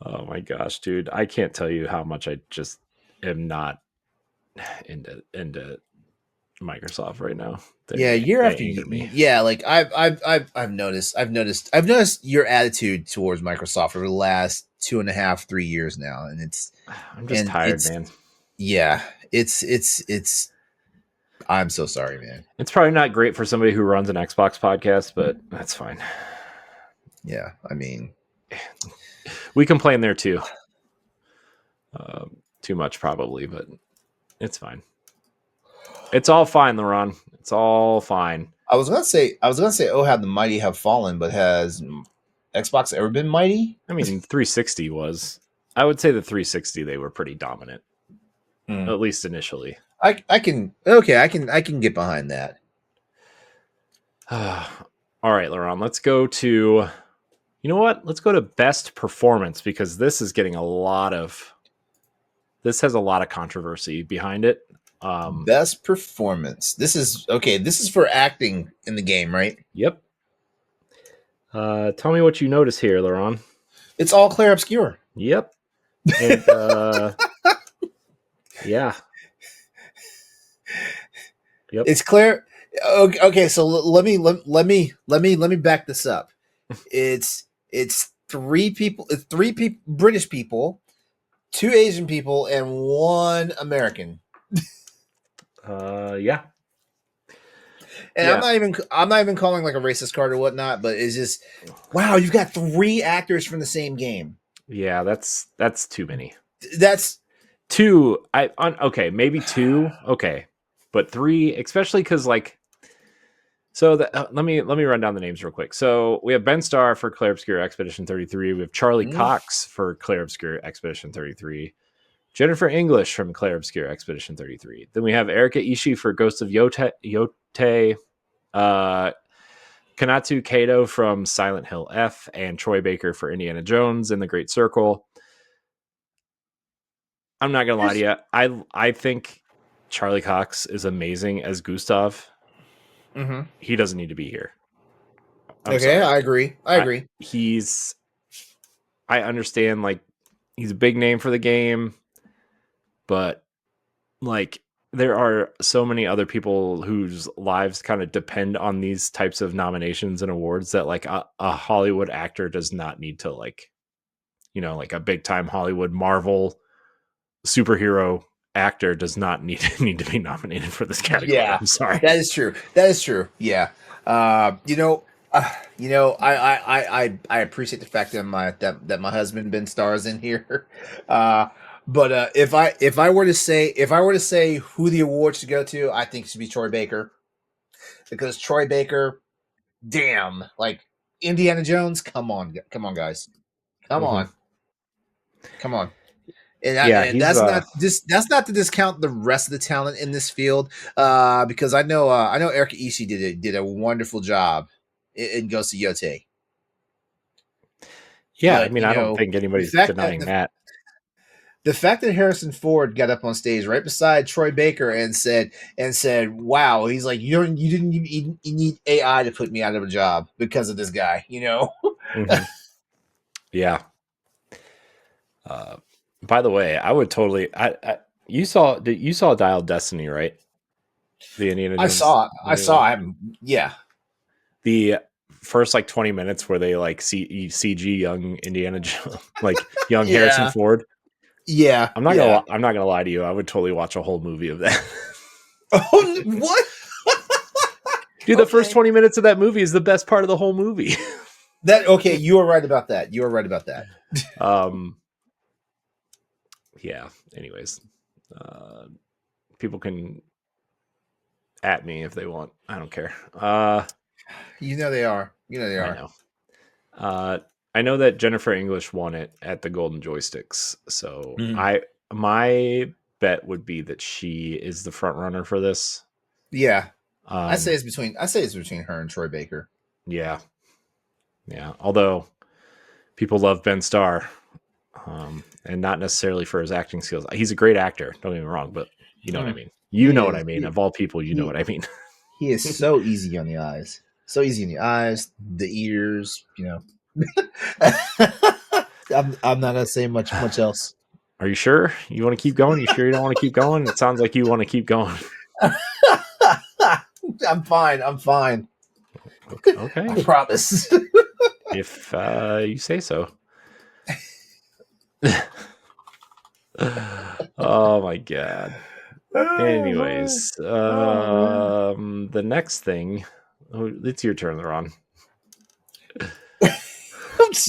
Oh my gosh, dude. I can't tell you how much I just am not into Microsoft right now. Yeah, year They after anger me. yeah, like I've noticed your attitude towards Microsoft over the last 2.5, 3 years now, and I'm just tired, it's man. yeah, it's I'm so sorry, man. It's probably not great for somebody who runs an Xbox podcast, but that's fine. Yeah, I mean, We complain there too. Too much probably, but it's fine. It's all fine, LeRon. It's all fine. I was gonna say, oh, how the mighty have fallen, but has Xbox ever been mighty? I mean, 360 was. I would say the 360 they were pretty dominant, Hmm. at least initially. I can okay, I can get behind that. All right, LeRon. Let's go to. You know what? Let's go to best performance, because this is getting a lot of. This has a lot of controversy behind it. Best performance. This is okay. This is for acting in the game, right? Yep. Tell me what you notice here, LeRon. It's all Claire Obscure. Yep. And yeah. Yep. It's Claire. Okay, so let me back this up. It's three people, British people, two Asian people, and one American. Yeah. And Yeah. I'm not even calling like a racist card or whatnot, but it's just wow, you've got three actors from the same game. Yeah, that's too many. That's Two, okay, maybe two, okay, but three, especially because like, so let me run down the names real quick. So we have Ben Starr for Clair Obscur Expedition 33. We have Charlie mm, Cox for Clair Obscur Expedition 33. Jennifer English from Clair Obscur Expedition 33. Then we have Erika Ishii for Ghost of Yote, Kanatu Kato from Silent Hill F, and Troy Baker for Indiana Jones and the Great Circle. I'm not gonna lie to you. I think Charlie Cox is amazing as Gustav. mm-hmm. He doesn't need to be here. I'm Okay. sorry. I agree. I agree. I understand, like, he's a big name for the game, but like there are so many other people whose lives kind of depend on these types of nominations and awards that like a Hollywood actor does not need to like, like a big time Hollywood Marvel superhero actor does not need to be nominated for this category. Yeah, I'm sorry. that is true. That is true. Yeah. You know, I appreciate the fact that my husband Ben stars in here. But if I were to say who the award should go to, I think it should be Troy Baker, because Troy Baker, damn, like Indiana Jones, come on, guys, come Mhm. on, come on. Yeah, And he's that's not to discount the rest of the talent in this field, because I know Erica Ishii did a wonderful job in Ghost of Yote. yeah, I But mean, I don't think the anybody's fact that denying that. the fact that Harrison Ford got up on stage right beside Troy Baker and said, "Wow," he's like, you didn't even you need AI to put me out of a job because of this guy," Mhm. Yeah. By the way, I would totally. You saw Dial Destiny, right? The Indiana Jones. I saw him. Yeah, The first like 20 minutes where they like CG young Indiana Jones, like young Harrison yeah, Ford. yeah, yeah. I'm not gonna lie to you. I would totally watch a whole movie of that. Oh, what? Dude, the first Okay. 20 minutes of that movie is the best part of the whole movie. Okay, you are right about that. You are right about that. um, yeah. Anyways, people can at me if they want. I don't care. You know they are. You know they I are. know. I know that Jennifer English won it at the Golden Joysticks, so Mhm. my bet would be that she is the front runner for this. Yeah, I Um, say it's between her and Troy Baker. yeah, yeah. Although people love Ben Starr, and not necessarily for his acting skills. He's a great actor. Don't get me wrong, but you know what I Mm. mean. You He know what I is. mean. Of all people, you know He what I mean. he is so easy on the eyes. So easy on the eyes, the ears. I'm not gonna say much else. Are you sure you want to keep going? You sure you don't want to keep going? It sounds like you want to keep going. I'm fine. I'm fine. Okay, I promise. if you say so. Oh my god. Anyways, Oh man. the next thing, it's your turn, LeRon.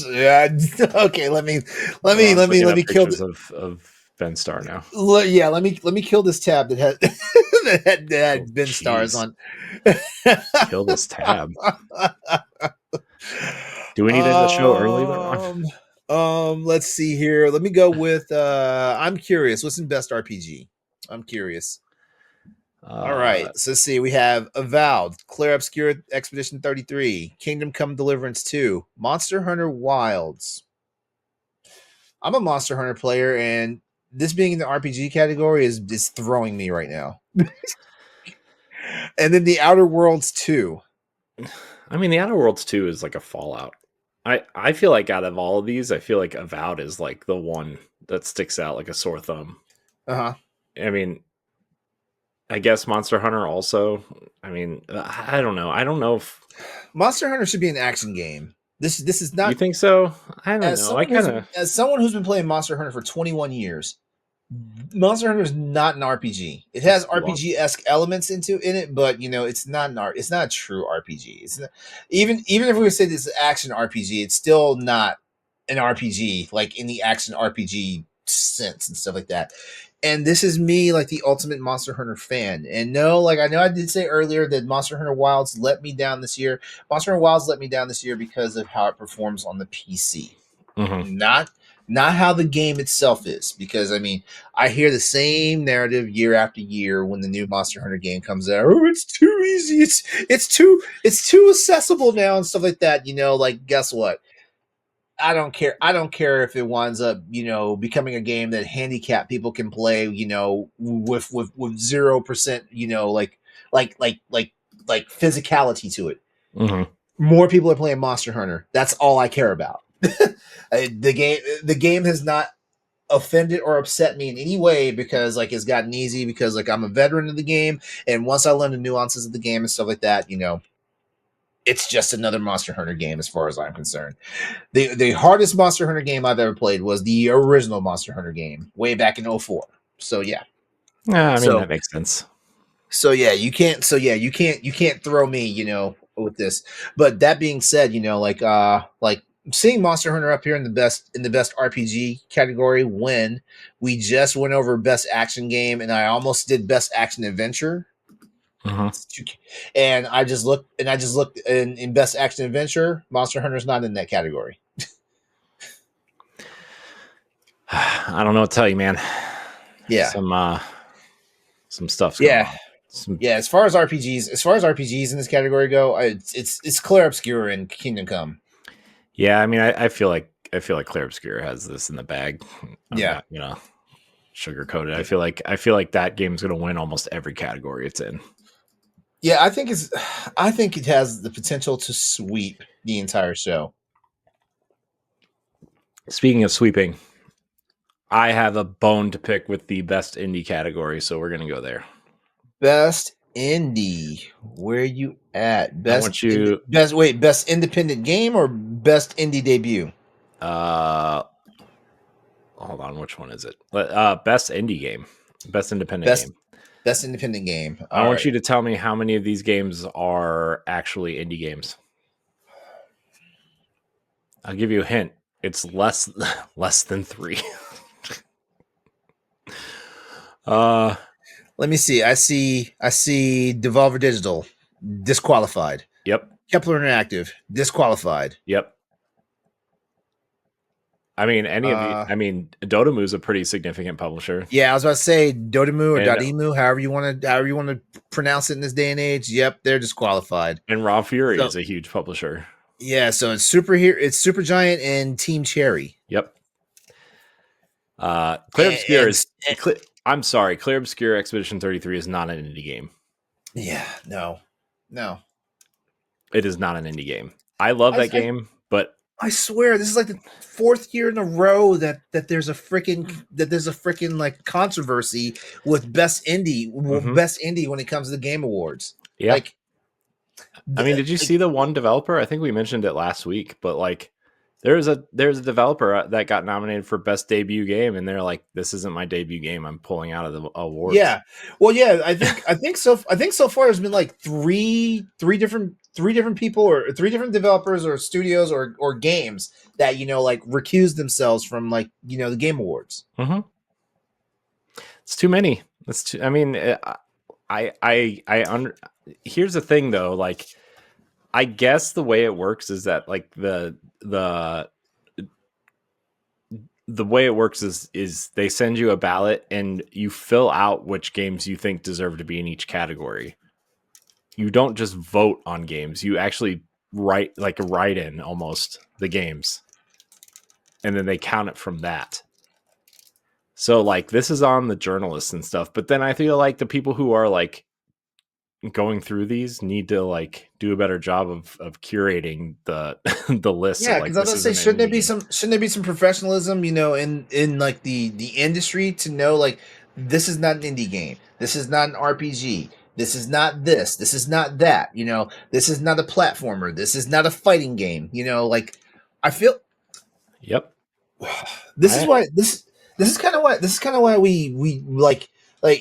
Yeah, okay, LeRon's looking let up me kill pictures of Ben Starr now. yeah, let me kill this tab that had that Oh, had Ben stars jeez, on. kill this tab. Do we need to end the show early, LeRon? Let's see here. Let me go with I'm curious. What's in best RPG? I'm curious. All right. Uh, So let's see. We have Avowed, Clear Obscure Expedition 33, Kingdom Come Deliverance 2, Monster Hunter Wilds. I'm a Monster Hunter player, and this being in the RPG category is throwing me right now. And then the Outer Worlds 2. I mean, the Outer Worlds 2 is like a Fallout. I feel like out of all of these, I feel like Avowed is like the one that sticks out like a sore thumb. Uh-huh. I mean, I guess Monster Hunter also. I mean, I don't know. I don't know if Monster Hunter should be an action game. This is you not think so. I don't know. I kind of. as someone who's been playing Monster Hunter for 21 years. Monster Hunter is not an RPG. It has That's too long. RPG-esque elements in it, but it's not it's not a true RPG. It's not, even if we would say this is action RPG, it's still not an RPG like in the action RPG sense and stuff like that. And this is me, like the ultimate Monster Hunter fan. And no, like I know I did say earlier that Monster Hunter Wilds let me down this year. Monster Hunter Wilds let me down this year because of how it performs on the PC. Mm-hmm. Not how the game itself is, because I mean I hear the same narrative year after year when the new Monster Hunter game comes out. Oh, it's too easy. It's too accessible now and stuff like that. Like guess what? I don't care. I don't care if it winds up, becoming a game that handicapped people can play, with 0%, like physicality to it. Mm-hmm. More people are playing Monster Hunter. That's all I care about. The game has not. offended or upset me in any way because like it's gotten easy because like I'm a veteran of the game, and once I learn the nuances of the game and stuff like that, it's just another Monster Hunter game as far as I'm concerned. The hardest Monster Hunter game I've ever played was the original Monster Hunter game way back in '04. So yeah. Yeah, I mean So that makes sense. you can't throw me, with this. But that being said, like seeing Monster Hunter up here in the best RPG category when we just went over best action game and I almost did best action adventure. Mhm. And I just looked in best action adventure, Monster Hunter's not in that category. I don't know what to tell you, man. Yeah. Some stuff's going Yeah. on. Some, Yeah, as far as RPGs in this category go, it's Clair Obscur and Kingdom Come. yeah, I mean, I feel like Clair Obscur has this in the bag. I'm Yeah. not sugarcoat it. I feel like that game's gonna win almost every category it's in. Yeah, I think it has the potential to sweep the entire show. Speaking of sweeping, I have a bone to pick with the best indie category, so we're gonna go there. Best indie. Where you at? I want you Best independent game or best indie debut? uh hold on, which one is it? Best indie game. Best independent Best game. best independent game. I All want right. you to tell me how many of these games are actually indie games. I'll give you a hint. It's less than 3. uh Let me see. I see Devolver Digital disqualified. yep. Kepler Interactive disqualified. Yep. I mean, any of the. Uh I mean, Dotamu's a pretty significant publisher, yeah, I was about to say Dotemu or and Dotemu, however you want to pronounce it in this day and age. Yep, they're disqualified. Raw Fury So is a huge publisher. yeah, so it's Supergiant and Team Cherry. Yep. Clear And, Obscure and, is. I'm sorry, Clear Obscure Expedition 33 is not an indie game. yeah, no. It is not an indie game. I love I, that I game, but I swear this is like the fourth year in a row that there's a freaking like controversy with mhm. best indie when it comes to the Game Awards. Yeah. Like, I mean, did you like see the one developer? I think we mentioned it last week, but like there's a developer that got nominated for best debut game, and they're like, "This isn't my debut game. I'm pulling out of the awards." yeah, well, yeah. I think so far there's been like three different people or three different developers or studios or games that like recused themselves from like the Game Awards. Mm-hmm. It's too many. It's too. I mean, I here's the thing though. Like, I guess the way it works is that like the way it works is they send you a ballot and you fill out which games you think deserve to be in each category. You don't just vote on games. You actually write like a write-in almost the games, and then they count it from that. So like this is on the journalists and stuff, but then I feel like the people who are like going through these need to like do a better job of curating the the list of Yeah, like because I was this gonna say, isn't an indie game. shouldn't there be some professionalism, in like the industry to know like this is not an indie game, this is not an RPG, this is not this, this is not that, this is not a platformer, this is not a fighting game, like I feel Yep. this is I why this is kind of why we like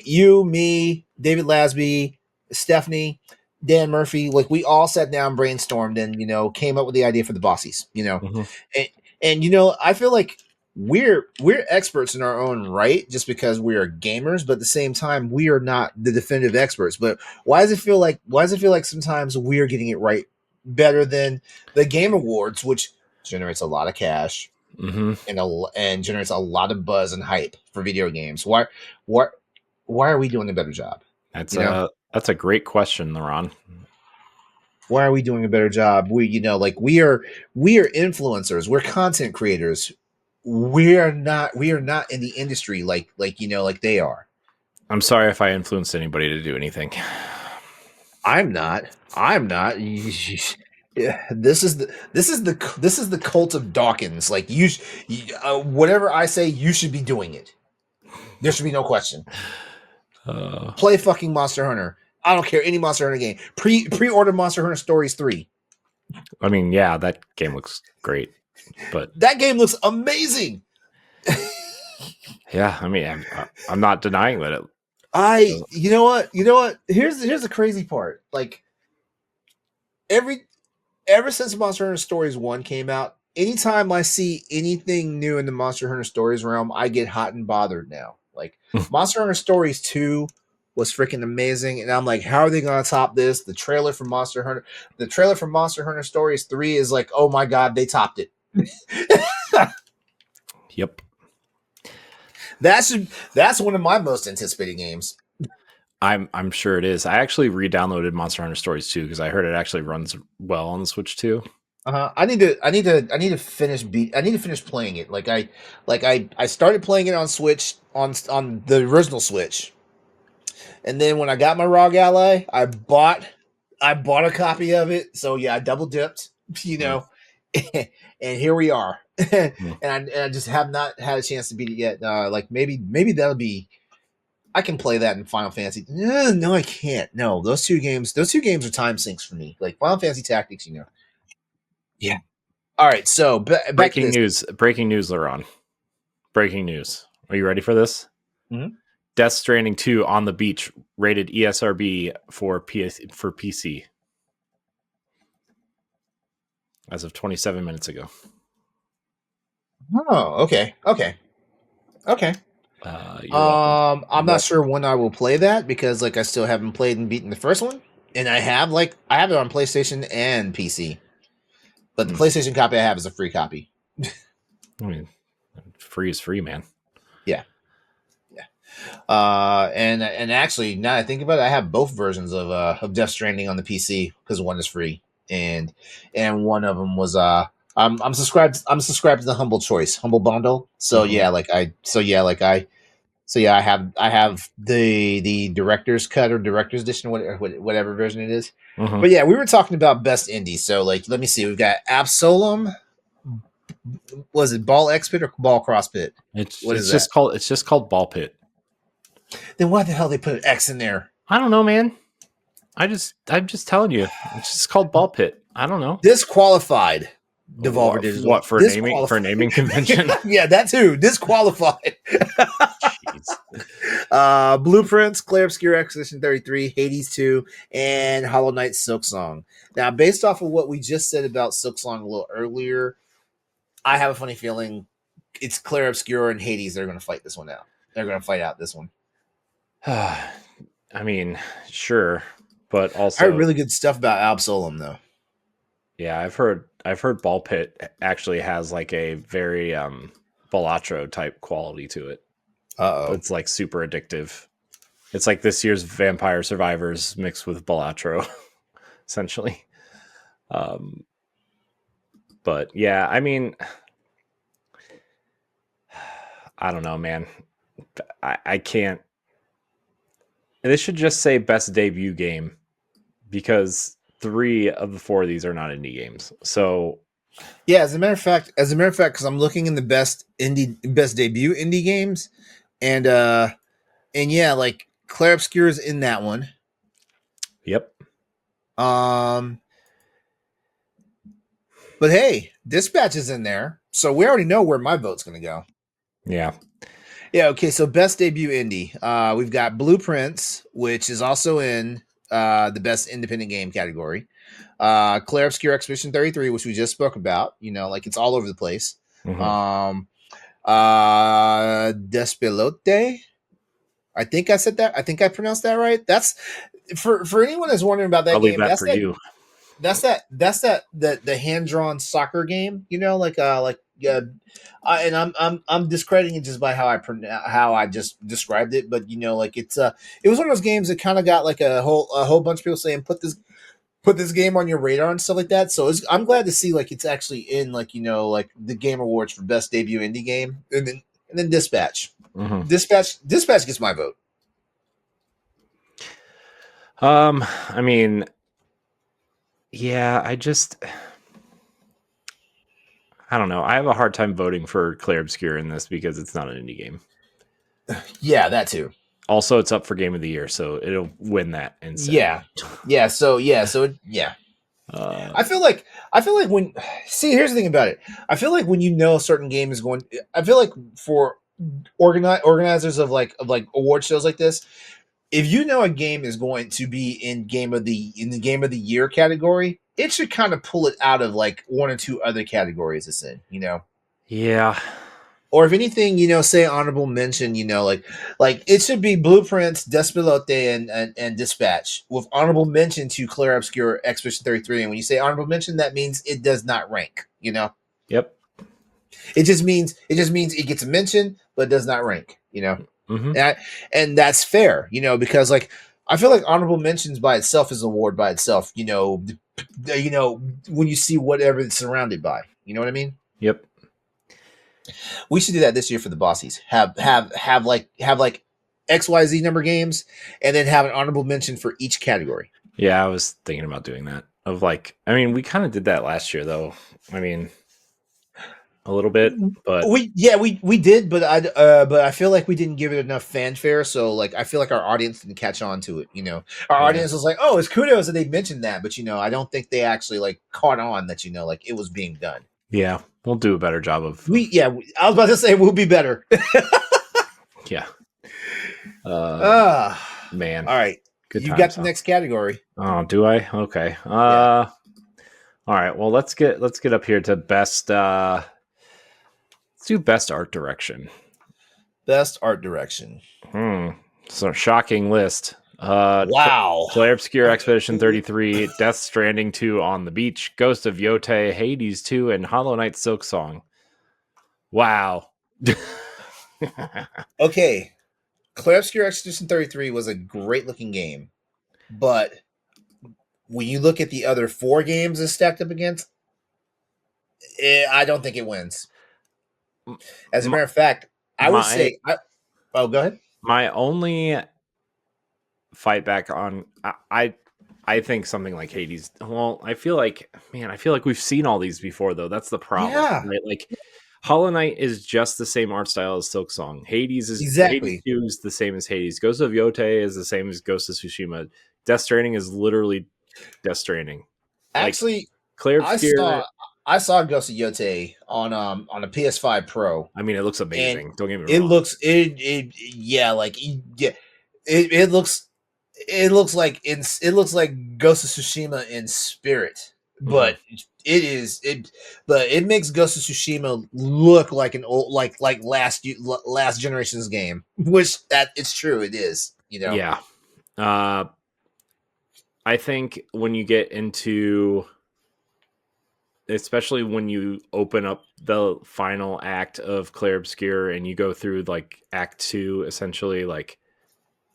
you, me, David Lasby, Stephanie, Dan Murphy, like we all sat down, brainstormed, and came up with the idea for the Bossies. mhm. And I feel like we're experts in our own right just because we are gamers, but at the same time we are not the definitive experts. But why does it feel like sometimes we're getting it right better than the Game Awards, which generates a lot of cash Mhm. and generates a lot of buzz and hype for video games. Why why are we doing a better job? That's You know, a great question, LeRon. why are we doing a better job? Like we are influencers, we're content creators. We are not in the industry like they are. I'm sorry if I influenced anybody to do anything. I'm not. Yeah, this is the cult of Dawkins. Like whatever I say, you should be doing it. There should be no question. Play fucking Monster Hunter. I don't care any Monster Hunter game. Pre-order Monster Hunter Stories 3. I mean, yeah, that game looks great, but that game looks amazing. Yeah, I mean, I'm not denying that it. You know what? Here's the crazy part. Like ever since Monster Hunter Stories 1 came out, anytime I see anything new in the Monster Hunter Stories realm, I get hot and bothered now. Like Monster Hunter Stories 2 was freaking amazing, and I'm like, how are they gonna top this? The trailer for Monster Hunter Stories 3 is like, oh my god, they topped it. Yep. That's one of my most anticipated games. I'm sure it is. I actually re-downloaded Monster Hunter Stories 2 because I heard it actually runs well on the Switch too. I need to finish playing it. I started playing it on Switch on the original Switch, and then when I got my ROG Ally, I bought a copy of it. So yeah, I double dipped, and here we are. and I just have not had a chance to beat it yet. Maybe that'll be. I can play that in Final Fantasy. No, I can't. No, those two games are time sinks for me. Like Final Fantasy Tactics, Yeah. All right. So breaking news, LeRon. Breaking news. Are you ready for this? Mm-hmm. Death Stranding 2 on the beach rated ESRB for PC as of 27 minutes ago. Oh, okay. I'm not sure when I will play that because I still haven't played and beaten the first one, and I have it on PlayStation and PC, but the PlayStation copy I have is a free copy. I mean, free is free, man. Yeah. And actually, now that I think about it, I have both versions of Death Stranding on the PC because one is free, and one of them was I'm subscribed to the Humble Bundle. So I have the director's cut or director's edition, whatever version it is. But yeah, we were talking about best indie. So let me see. We've got Absolem. Was it Ball X Pit or Ball Cross Pit? It's just called Ball Pit. Then why the hell they put an X in there? I don't know, man. I'm just telling you. It's just called Ball Pit. I don't know. Disqualified. Devolver Digital. What for naming convention? Yeah, that too. Disqualified. Blueprints, Clair Obscur Expedition 33, Hades 2, and Hollow Knight Silksong. Now, based off of what we just said about Silksong a little earlier, I have a funny feeling it's Clair Obscur and Hades that are going to fight this one out. They're going to fight out this one. I mean, sure, but also I heard really good stuff about Absolem though. Yeah, I've heard Ball Pit actually has a very Balatro type quality to it. It's super addictive. It's like this year's Vampire Survivors mixed with Balatro, essentially. But yeah, I mean, I don't know, man. I can't. This should just say best debut game because 3 of the 4 of these are not indie games. So yeah, as a matter of fact, because I'm looking in the best debut indie games, and yeah, Clair Obscur is in that one. Yep. But hey, Dispatch is in there, so we already know where my vote's going to go. Yeah. Yeah. Okay. So best debut indie, we've got Blueprints, which is also in the best independent game category. Clair Obscur Expedition 33, which we just spoke about. It's all over the place. Mm-hmm. Despilote. I think I said that. I think I pronounced that right. That's for anyone that's wondering about that I'll game. Leave that for you. That's the hand drawn soccer game. And I'm discrediting it just by how I just described it. But it's it was one of those games that kind of got a whole bunch of people saying put this game on your radar and stuff like that. So I'm glad to see it's actually in the Game Awards for best debut indie game, and then Dispatch. Mm-hmm. Dispatch gets my vote. I mean, yeah, I don't know. I have a hard time voting for Clair Obscur in this because it's not an indie game. Yeah, that too. Also, it's up for Game of the Year, so it'll win that instantly. Yeah, yeah. So yeah, so yeah. Uh, I feel like when see here's the thing about it. I feel like when you know a certain game is going, I feel like for organizers of like award shows like this, if you know a game is going to be in the game of the year category, it should kind of pull it out of like one or two other categories it's in, yeah, or if anything, say honorable mention, like it should be Blueprints, Despilote, and Dispatch with honorable mention to Clair Obscur Expedition 33. And when you say honorable mention, that means it does not rank. yep. It just means it gets a mention, but it does not rank. Hmm. And that's fair, because like I feel like honorable mentions by itself is an award by itself, when you see whatever it's surrounded by. You know what I mean? Yep. We should do that this year for the Bossies. Have like XYZ number games, and then have an honorable mention for each category. Yeah, I was thinking about doing that. Of like, I mean, we kind of did that last year, though. I mean, a little bit, but We did, but I feel like we didn't give it enough fanfare. So like I feel like our audience didn't catch on to it. Our yeah, audience was like, "Oh, it's kudos that they mentioned that," but I don't think they actually like caught on that like it was being done. yeah, we'll do a better job of I was about to say we'll be better. yeah. Ah, Man, all right, good you got times, the huh? next category. Oh, do I? Okay. Yeah, All right. Well, let's get up here to best. Let's do best art direction. best art direction. Hmm. So shocking list. Wow. Clair Obscur Expedition 33, Death Stranding 2 on the Beach, Ghost of Yote, Hades 2, and Hollow Knight Silk Song. Wow. Okay, Clair Obscur Expedition 33 was a great looking game, but when you look at the other four games it's stacked up against, I don't think it wins. As a my matter of fact, I would my say, oh, go ahead. my only fight back on I think something like Hades. Well, I feel like man, I feel like we've seen all these before though. That's the problem, Yeah, right? Like Hollow Knight is just the same art style as Silk Song. Hades exactly. 2 is the same as Hades. Ghost of Yote is the same as Ghost of Tsushima. Death Stranding is literally Death Stranding. Like Actually, Clair I saw Obscur, I saw Ghost of Yote on a PS5 Pro, I mean, it looks and amazing. Don't get me it wrong. looks it yeah like yeah it looks like Ghost of Tsushima in spirit, Hmm. but it makes Ghost of Tsushima look like an old like last generation's game, which that it's true it is. Yeah. Uh, I think when you get into especially when you open up the final act of Clair Obscur and you go through like act 2 essentially like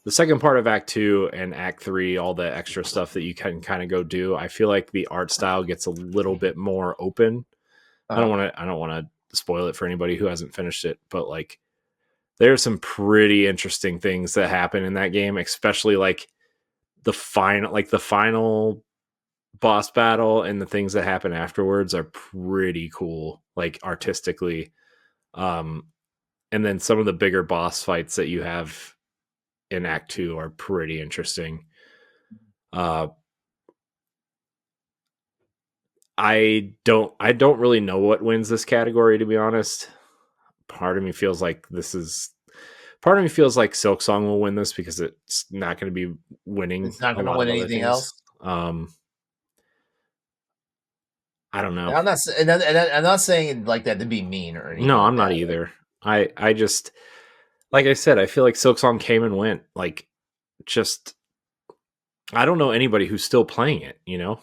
the second part of act 2 and act 3 all the extra stuff that you can kind of go do. I feel like the art style gets a little bit more open. Uh, I don't want to spoil it for anybody who hasn't finished it, but like there's some pretty interesting things that happen in that game, especially like the final boss battle and the things that happen afterwards are pretty cool, like artistically. Um, and then some of the bigger boss fights that you have in Act Two are pretty interesting. Uh, I don't really know what wins this category to be honest. Part of me feels like part of me feels like Silk Song will win this because it's not going to be winning it's not a going to lot of win other anything things. else. I don't know. And I'm not saying it like that to be mean or anything No, like I'm not that. Like, either. I just like I said, I feel like Silk Song came and went. Like just I don't know anybody who's still playing it, you know?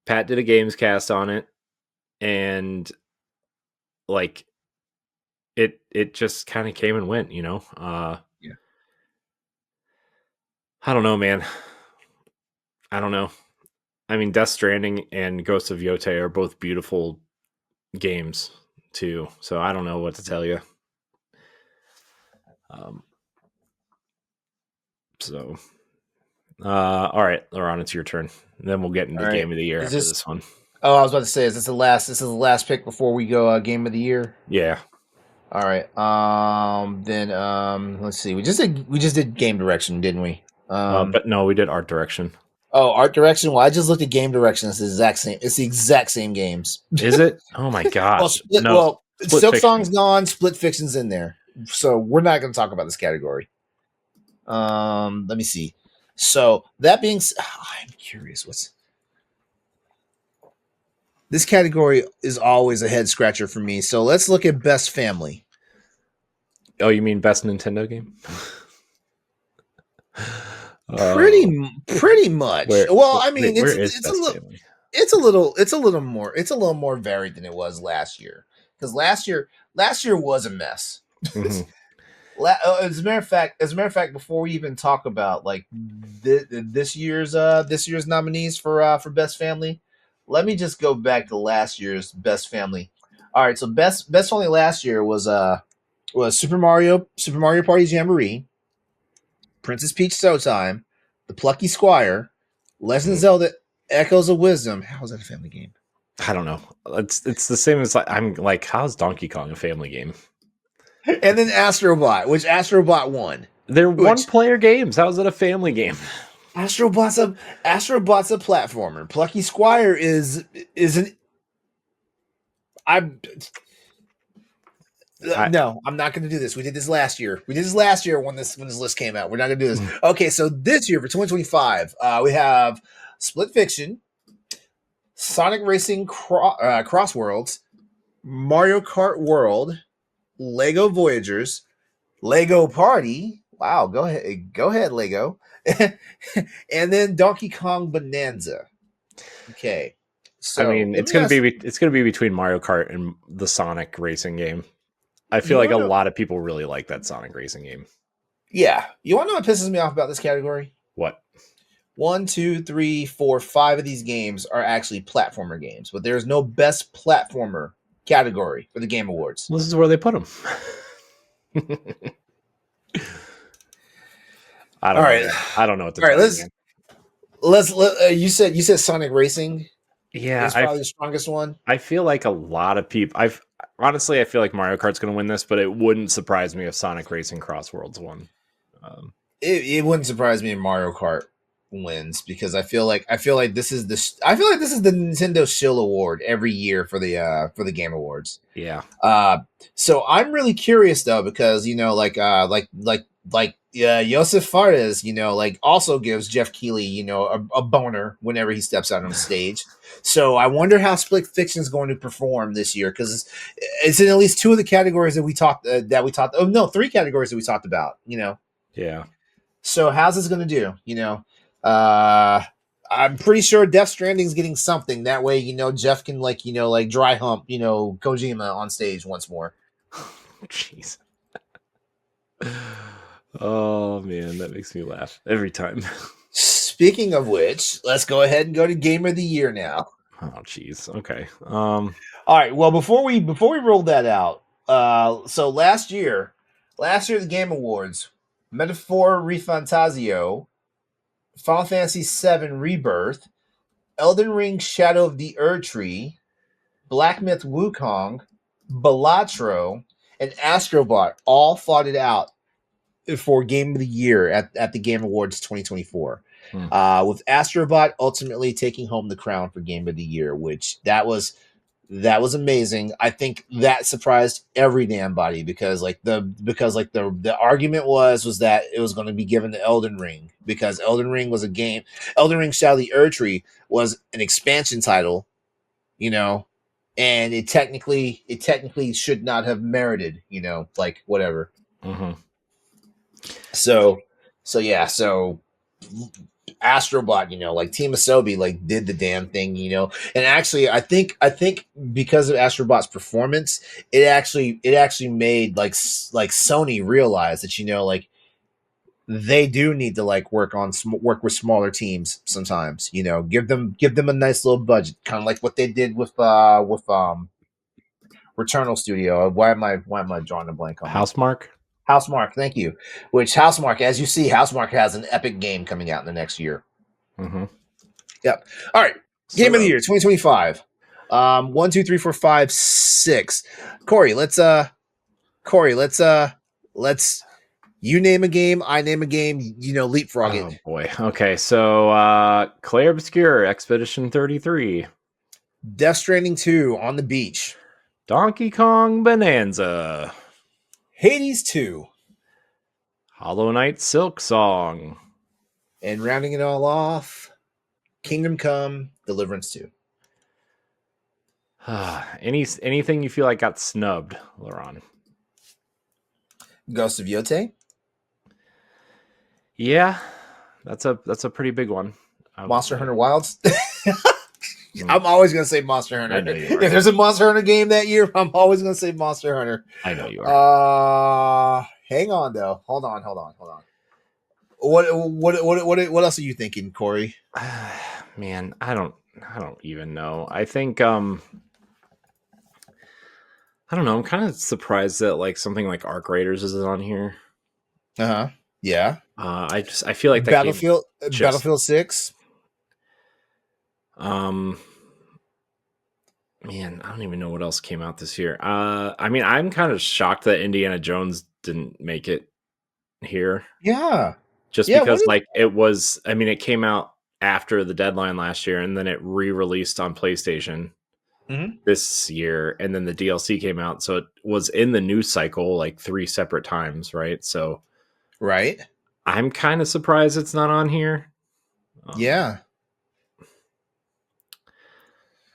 Pat did a games cast on it and like it just kind of came and went, you know? yeah. I don't know, man. I don't know. I mean, Death Stranding and Ghost of Yote are both beautiful games too. So I don't know what to tell you. Um so All right, LeRon, it's your turn. Then we'll get All into right. game of the year Is after this? this one. Oh, I was about to say, is this the last? This is the last pick before we go game of the year. Yeah. All right. Then let's see. We just did game direction, didn't we? But no, we did art direction. Oh, art direction. Well, I just looked at game direction. It's the exact same. It's the exact same games. Is it? Oh my Well, gosh. split. No, Well, split Silk fiction. Song's gone. Split Fiction's in there. So we're not going to talk about this category. Let me see. So that being, I'm curious. What's this category is always a head scratcher for me. So let's look at best family. Oh, you mean best Nintendo game? Pretty much. Where? Well, I mean, Wait, where it's is it's a best little family? it's a little more varied than it was last year. Because last year was a mess. Mhm. As a matter of fact, before we even talk about like this year's nominees for best family, let me just go back to last year's best family. All right, so best family last year was Super Mario Party Jamboree, Princess Peach Showtime, The Plucky Squire, Legend of Mhm. Zelda Echoes of Wisdom. How is that a family game? I don't know. It's the same as like I'm like, how's Donkey Kong a family game? And then Astrobot, which Astrobot won. They're one Which player games. How is it a family game? Astrobot's a platformer. Plucky Squire is an I'm I, no, I'm not going to do this. We did this last year. We did this last year when this list came out. We're not going to do this. Okay, so this year for 2025, we have Split Fiction, Sonic Racing Cross Worlds, Mario Kart World, Lego Voyagers, Lego Party. Wow, go ahead, Lego, and then Donkey Kong Bonanza. Okay, I so mean, let me ask. it's gonna be between Mario Kart and the Sonic racing game. I feel You like want a to know? lot of people really like that Sonic racing game. Yeah, you want to know what pisses me off about this category? What? One, two, three, four, five of these games are actually platformer games, but there's no best platformer category for the Game Awards. Well, this is where they put them. I All don't know, right, man. I don't know what to all right. tell you, Let's man. let's let, you said Sonic Racing Yeah, is probably the strongest one. I feel like a lot of people. I feel like Mario Kart's going to win this, but it wouldn't surprise me if Sonic Racing Cross Worlds won. Um, It wouldn't surprise me if Mario Kart wins because I feel like this is the Nintendo Shill Award every year for the Game Awards. yeah, So I'm really curious though because Yosef Fares, like also gives Jeff Keighley, a boner whenever he steps out on stage. So I wonder how Split Fiction is going to perform this year because it's in at least two of the categories that we talked. Oh no, three categories that we talked about. yeah. So how's this going to do? Uh, I'm pretty sure Death Stranding's getting something. That way, Jeff can like dry hump, Kojima on stage once more. Jeez. Oh man, that makes me laugh every time. Speaking of which, let's go ahead and go to Game of the Year now. Oh jeez. Okay. All right. Well, before we roll that out, so last year the Game Awards, Metaphor Refantasio, Final Fantasy VII Rebirth, Elden Ring Shadow of the Erd Tree, Black Myth Wukong, Balatro, and Astrobot all fought it out for Game of the Year at the Game Awards 2024. hmm. With Astrobot ultimately taking home the crown for Game of the Year, which that was amazing. I think that surprised every damn body because the argument was that it was going to be given to Elden Ring because Elden Ring was a game. Elden Ring Shadow of the Erd Tree was an expansion title, you know, and it technically should not have merited, like whatever. hmm So so Astrobot, like Team Asobi, like did the damn thing, and actually, I think because of Astrobot's performance, it actually made like Sony realize that like they do need to like work with smaller teams sometimes, give them a nice little budget, kind of like what they did with Returnal Studio. Why am I drawing a blank on it? Housemark. Housemark, thank you. Which Housemark, as you see, Housemark has an epic game coming out in the next year. Mm-hmm. Yep. All right. Game of the year 2025. 1, 2, 3, 4, 5, 6. Let's you name a game, I name a game, leapfrog it. Oh boy. Okay, so Clair Obscure Expedition 33. Death Stranding 2 on the beach. Donkey Kong Bonanza. Hades 2. Hollow Knight Silk Song. And rounding it all off, Kingdom Come Deliverance 2. Anything you feel like got snubbed, LeRon? Ghost of Yote. Yeah, that's a pretty big one. Monster Hunter Wilds. I'm always going to say Monster Hunter. I know you are. If there's a Monster Hunter game that year, I'm always going to say Monster Hunter. I know you are. Hang on though. Hold on. What else are you thinking, Corey? Man, I don't even know. I think I don't know. I'm kind of surprised that like something like Arc Raiders is on here. Yeah. I feel like that Battlefield 6. Man, I don't even know what else came out this year. I mean, I'm kind of shocked that Indiana Jones didn't make it here. Yeah. Just because it was, I mean, it came out after the deadline last year and then it re-released on PlayStation this year, and then the DLC came out, so it was in the news cycle like 3 separate times, right? So right. I'm kind of surprised it's not on here. Yeah.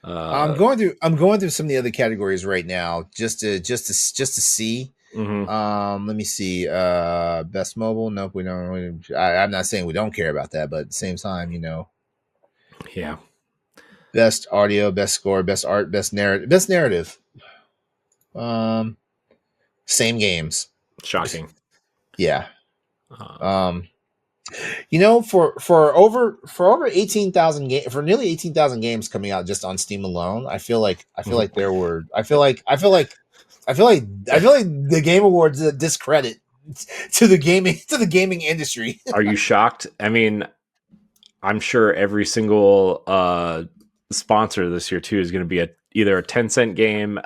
I'm going through some of the other categories right now just to see. Mm-hmm. Let me see. Best mobile. Nope, we don't. I'm not saying we don't care about that, but at the same time, Yeah. Best audio, best score, best art, best narrative. Same games. Shocking. Yeah. For over 18,000 games, for nearly 18,000 games coming out just on Steam alone, I feel like the Game Awards a discredit to the gaming industry. Are you shocked? I mean, I'm sure every single sponsor this year too is going to be either a 10-cent game, who's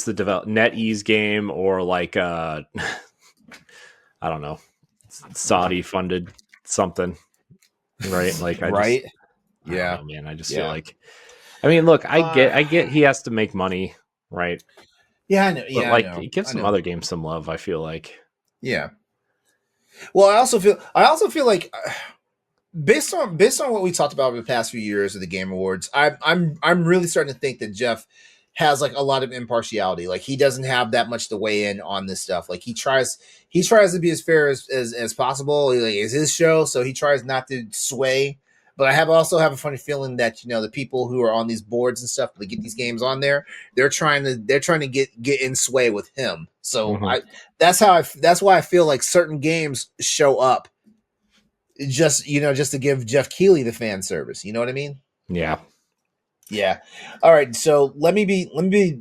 the NetEase game, or like I don't know, Saudi funded something, right? Like I don't know, man. I just feel like, I mean, look, I get he has to make money, right? Yeah, I know. But like, give some other games some love. I feel like. Yeah. Well, I also feel like based on what we talked about over the past few years of the Game Awards, I'm really starting to think that Jeff has like a lot of impartiality. Like he doesn't have that much to weigh in on this stuff. Like he tries to be as fair as possible. Like, it's his show, so he tries not to sway. But I also have a funny feeling that the people who are on these boards and stuff that get these games on there, they're trying to get in sway with him. So that's why I feel like certain games show up just to give Jeff Keighley the fan service. You know what I mean? Yeah. Yeah. All right. So let me be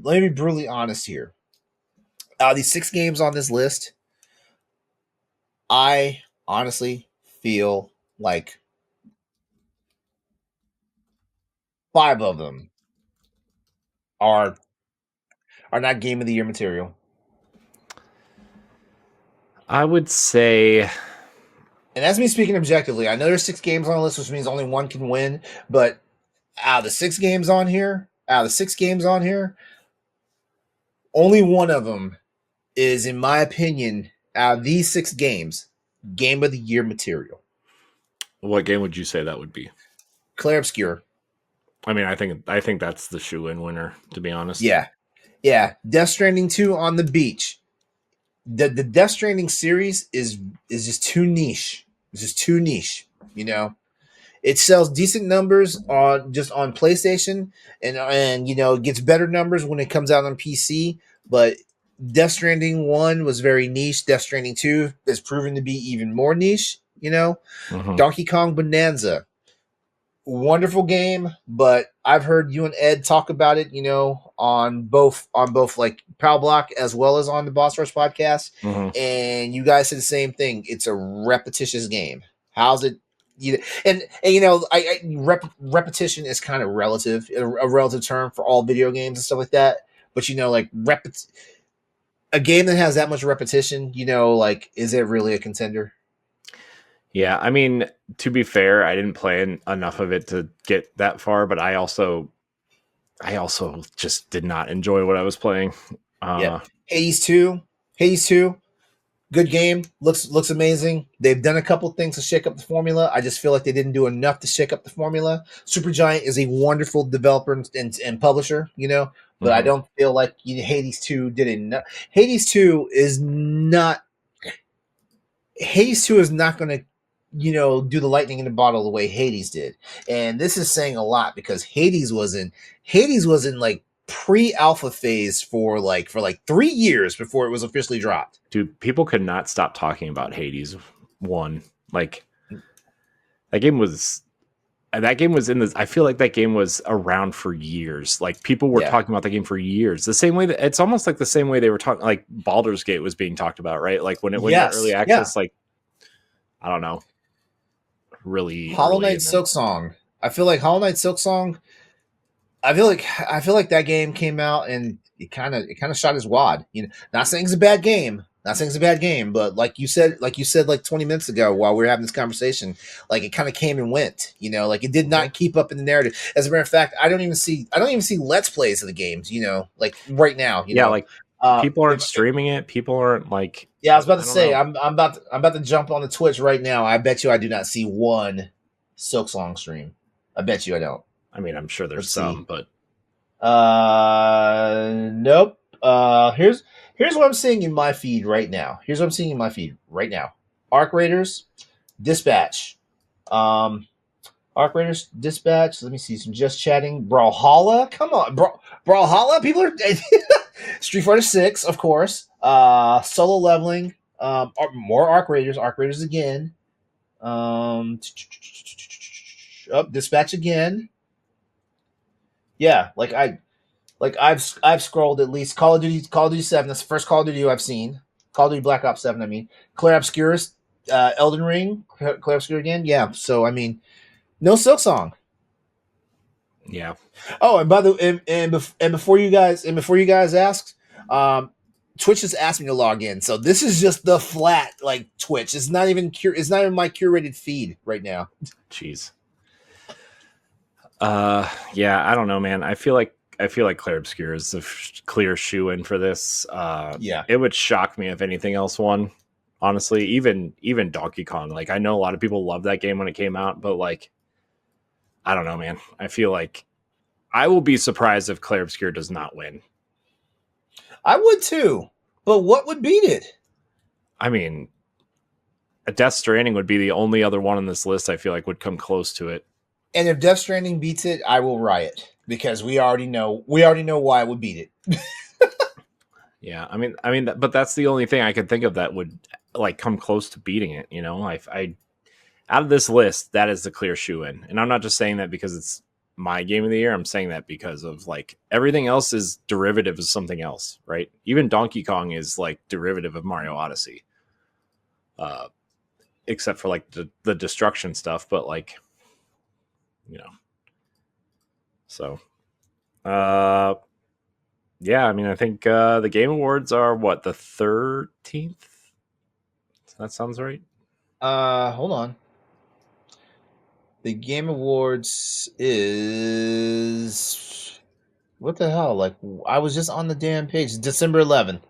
brutally honest here. These 6 games on this list, I honestly feel like 5 of them are not Game of the Year material. I would say, and that's me speaking objectively. I know there's 6 games on the list, which means only one can win. But out of the 6 games on here, only one of them is, in my opinion, out of these 6 games, Game of the Year material. What game would you say that would be? Clair Obscure. I mean, I think that's the shoe-in winner, to be honest. Yeah. Death Stranding 2 on the beach. The Death Stranding series is just too niche. It's just too niche. It sells decent numbers on PlayStation, and it gets better numbers when it comes out on PC. But Death Stranding 1 was very niche. Death Stranding 2 is proven to be even more niche. Donkey Kong Bonanza, wonderful game, but I've heard you and Ed talk about it, both like Pow Block as well as on the Boss Rush podcast, Mhm. and you guys said the same thing. It's a repetitious game. How's it? And you know, repetition is kind of relative, a relative term for all video games and stuff like that. But you know, like a game that has that much repetition, you know, like is it really a contender? Yeah, I mean, to be fair, I didn't play enough of it to get that far, but I also just did not enjoy what I was playing. Yeah, Uh, Hades two, Hades two, good game. Looks amazing. They've done a couple things to shake up the formula. I just feel like they didn't do enough to shake up the formula. Supergiant is a wonderful developer and publisher, you know, but I mhm. don't feel like Hades two did enough. Hades two is not Hades 2 is not going to, you know, do the lightning in the bottle the way Hades did. And this is saying a lot because Hades was in like pre-alpha phase for like 3 years before it was officially dropped. Dude, people could not stop talking about Hades 1. Like that game was in this. I feel like that game was around for years. Like people were Yeah. talking about the game for years. The same way that it's almost like the same way they were talking, like Baldur's Gate was being talked about, right? Like when it went into early Yes. Yeah. access, like I don't know, really Hollow early, Knight and then Silk Song. I feel like Hollow Knight Silk Song I feel like that game came out and it kind of shot his wad. You know, not saying it's a bad game, not saying it's a bad game, but like you said like 20 minutes ago while we were having this conversation, like it kind of came and went. You know, like it did Mhm. not keep up in the narrative. As a matter of fact, I don't even see let's plays of the games. You know, like right now. You yeah, know, like people aren't streaming it. People aren't like yeah, I was about to I don't say know. I'm about to jump on the Twitch right now. I bet you I do not see one Silk Song stream. I bet you I don't. I mean, I'm sure there's Let's see. some, but Nope. Here's what I'm seeing in my feed right now. Here's what I'm seeing in my feed right now. Arc Raiders, Dispatch. Um, Arc Raiders, Dispatch. Let me see some just chatting. Brawlhalla. Come on, Brawlhalla. People are Street Fighter Six, of course. Solo leveling. More Arc Raiders. Arc Raiders again. Dispatch again. Yeah, I've scrolled at least Call of Duty 7. That's the first Call of Duty I've seen. Call of Duty Black Ops 7. I mean, Claire Obscurus, Elden Ring, Claire Obscura again. Yeah. So I mean, no Silk Song. yeah, Oh, and by the and before you guys asked, um, Twitch just asked me to log in. So this is just the flat like Twitch. It's not even my curated feed right now. jeez. Yeah, I don't know, man. I feel like Claire Obscure is the clear shoe in for this. Yeah. It would shock me if anything else won. Honestly, even Donkey Kong. Like I know a lot of people loved that game when it came out, but like I don't know, man. I feel like I will be surprised if Claire Obscure does not win. I would too. But what would beat it? I mean, a Death Stranding would be the only other one on this list I feel like would come close to it. And if Death Stranding beats it, I will riot because we already know why it would beat it. Yeah, but that's the only thing I could think of that would like come close to beating it. You know, I out of this list, that is the clear shoe in, and I'm not just saying that because it's my game of the year. I'm saying that because of like everything else is derivative of something else, right? Even Donkey Kong is like derivative of Mario Odyssey, uh, except for like the destruction stuff. But like, you know, so yeah, I mean, I think the Game Awards are what, the 13th. That sounds right. Hold on. The Game Awards is what the hell? Like I was just on the damn page. December 11th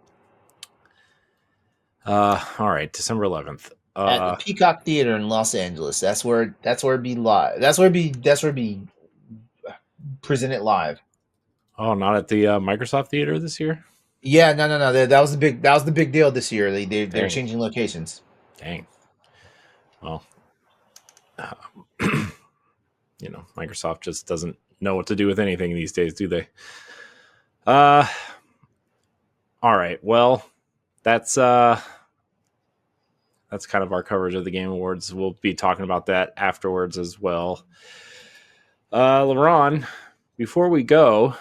All right, December 11th. at the Peacock Theater in Los Angeles. That's where it be live. That's where it be presented live. Oh, not at the Microsoft Theater this year. Yeah, no. That was the big deal this year. They're Dang, changing locations. dang. Well, uh, Microsoft just doesn't know what to do with anything these days, do they? Uh, all right. Well, that's kind of our coverage of the Game Awards. We'll be talking about that afterwards as well. LeRon, before we go,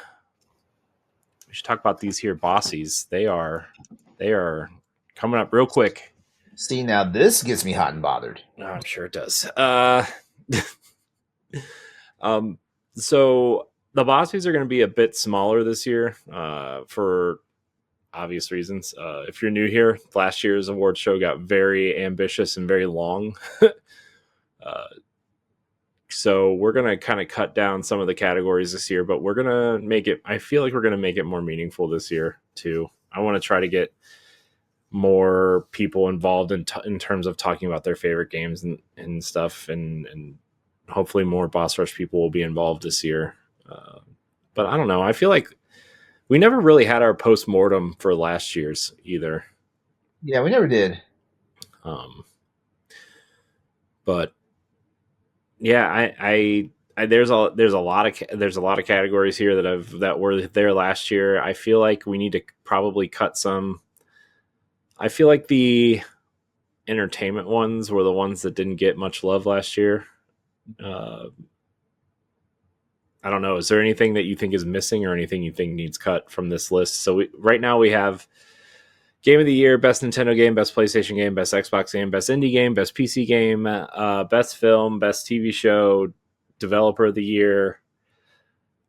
we should talk about these here Bossies. They are coming up real quick. See, now this gets me hot and bothered. Oh, I'm sure it does. So the Bossies are going to be a bit smaller this year for obvious reasons. If you're new here, last year's award show got very ambitious and very long. So we're going to kind of cut down some of the categories this year, but we're going to make it, I feel like we're going to make it more meaningful this year too. I want to try to get more people involved in terms of talking about their favorite games and stuff. And hopefully more Boss Rush people will be involved this year. But I don't know. I feel like we never really had our post-mortem for last year's either. Yeah, we never did. But yeah, I there's a lot of categories here that were there last year. I feel like we need to probably cut some. I feel like the entertainment ones were the ones that didn't get much love last year. I don't know. Is there anything that you think is missing or anything you think needs cut from this list? So right now we have Game of the Year, Best Nintendo Game, Best PlayStation Game, Best Xbox Game, Best Indie Game, Best PC Game, Best Film, Best TV Show, Developer of the Year,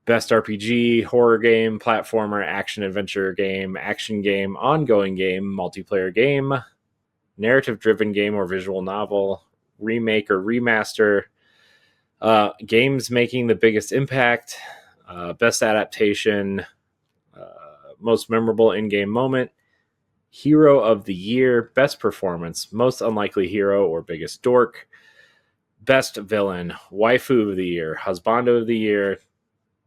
Best RPG, Horror Game, Platformer, Action Adventure Game, Action Game, Ongoing Game, Multiplayer Game, Narrative-Driven Game or Visual Novel, Remake or Remaster, Games Making the Biggest Impact, Best Adaptation, Most Memorable In-Game Moment, Hero of the Year, Best Performance, Most Unlikely Hero or Biggest Dork, Best Villain, Waifu of the Year, Husbando of the Year,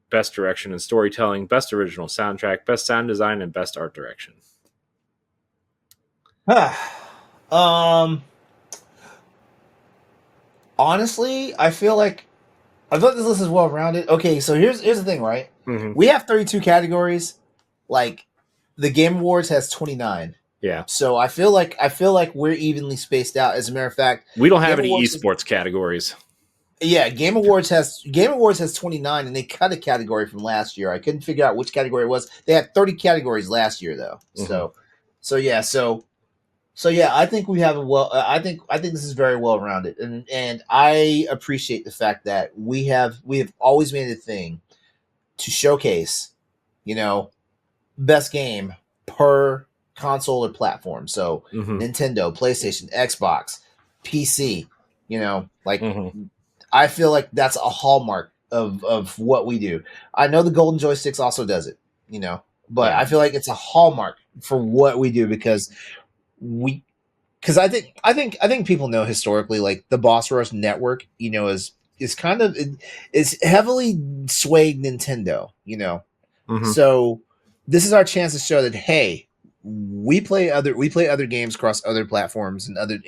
Best Direction and Storytelling, Best Original Soundtrack, Best Sound Design, and Best Art Direction. Honestly, I feel like this list is well rounded. Okay, so here's the thing, right? Mm-hmm. We have 32 categories. Like the Game Awards has 29. Yeah. So I feel like we're evenly spaced out. As a matter of fact, we don't have any esports categories. Yeah, Game Awards has 29, and they cut a category from last year. I couldn't figure out which category it was. They had 30 categories last year, though. Mm-hmm. So yeah, I think we have I think this is very well rounded, and I appreciate the fact that we have always made a thing to showcase, best game per console or platform. So mm-hmm. Nintendo, PlayStation, Xbox, PC. Mm-hmm. I feel like that's a hallmark of what we do. I know the Golden Joysticks also does it, but yeah. I feel like it's a hallmark for what we do because I think people know historically, like the Boss Rush network, is kind of is heavily swayed Nintendo, Mm-hmm. So this is our chance to show that, hey, we play other games across other platforms and other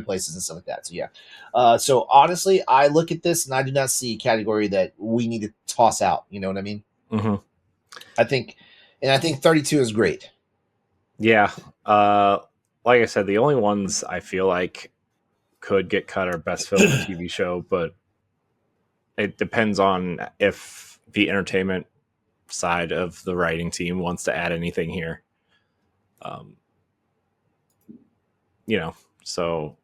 places and stuff like that. So yeah. So honestly, I look at this and I do not see a category that we need to toss out. You know what I mean? Mm-hmm. I think 32 is great. Yeah. Like I said, the only ones I feel like could get cut are Best Film and TV Show, but it depends on if the entertainment side of the writing team wants to add anything here. So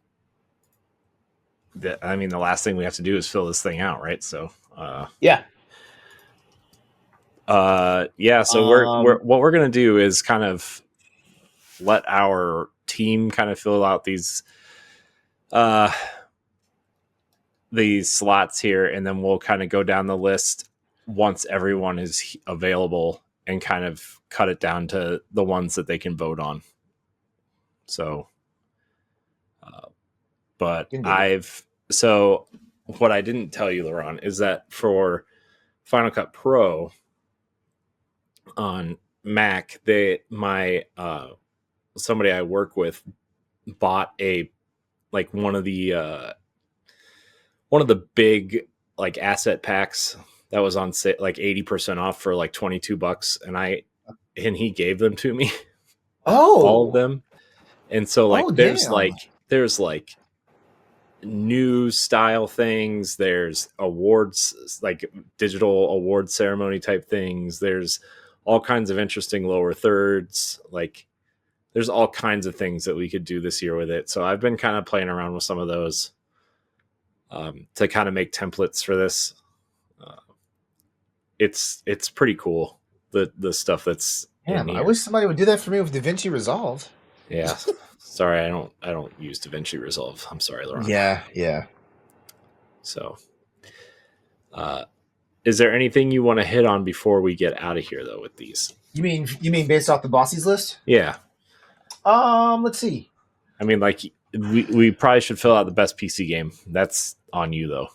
the last thing we have to do is fill this thing out, right? So yeah. So we're gonna do is kind of let our team kind of fill out these slots here, and then we'll kind of go down the list once everyone is available and kind of cut it down to the ones that they can vote on. So, but what I didn't tell you, LeRon, is that for Final Cut Pro on Mac, somebody I work with bought one of the big like asset packs that was on sale, like 80% off for like $22, and he gave them to me. Oh, all of them. And so there's new style things, there's awards, like digital award ceremony type things, there's all kinds of interesting lower thirds. Like there's all kinds of things that we could do this year with it. So I've been kind of playing around with some of those to kind of make templates for this. It's pretty cool. The stuff that's Damn, in I here. wish somebody would do that for me with DaVinci Resolve. Yeah. Sorry, I don't use DaVinci Resolve. I'm sorry, LeRon. Yeah. So, is there anything you want to hit on before we get out of here, though, with these? You mean based off the Bossies list? Yeah. Let's see. I mean, like we probably should fill out the best PC game. That's on you, though.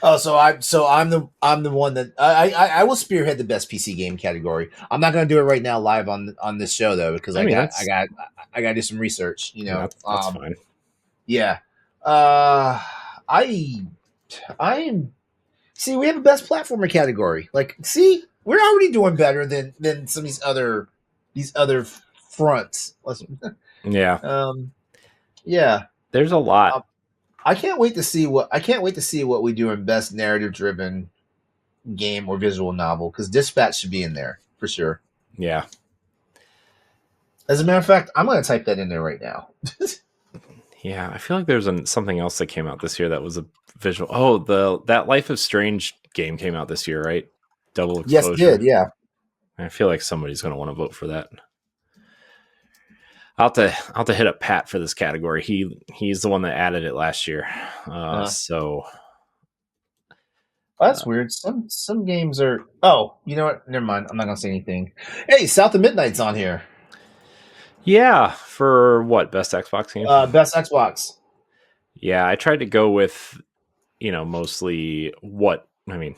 Oh, so I'm the one that I will spearhead the best PC game category. I'm not going to do it right now live on this show though because I got to do some research. You know, that's fine. Yeah. I see. We have a best platformer category. Like, see, we're already doing better than some of these other fronts. Yeah. Yeah. There's a lot. I can't wait to see what we do in best narrative driven game or visual novel because Dispatch should be in there for sure. Yeah. As a matter of fact, I'm going to type that in there right now. Yeah, I feel like there's something else that came out this year that was a visual. Oh, that Life is Strange game came out this year, right? Double Exposure. Yes, it did. Yeah. I feel like somebody's going to want to vote for that. I'll have to hit up Pat for this category. He's the one that added it last year. So that's weird. Some games are. Oh, you know what? Never mind. I'm not gonna say anything. Hey, South of Midnight's on here. Yeah, for what best Xbox game? Best Xbox. Yeah, I tried to go with mostly what I mean.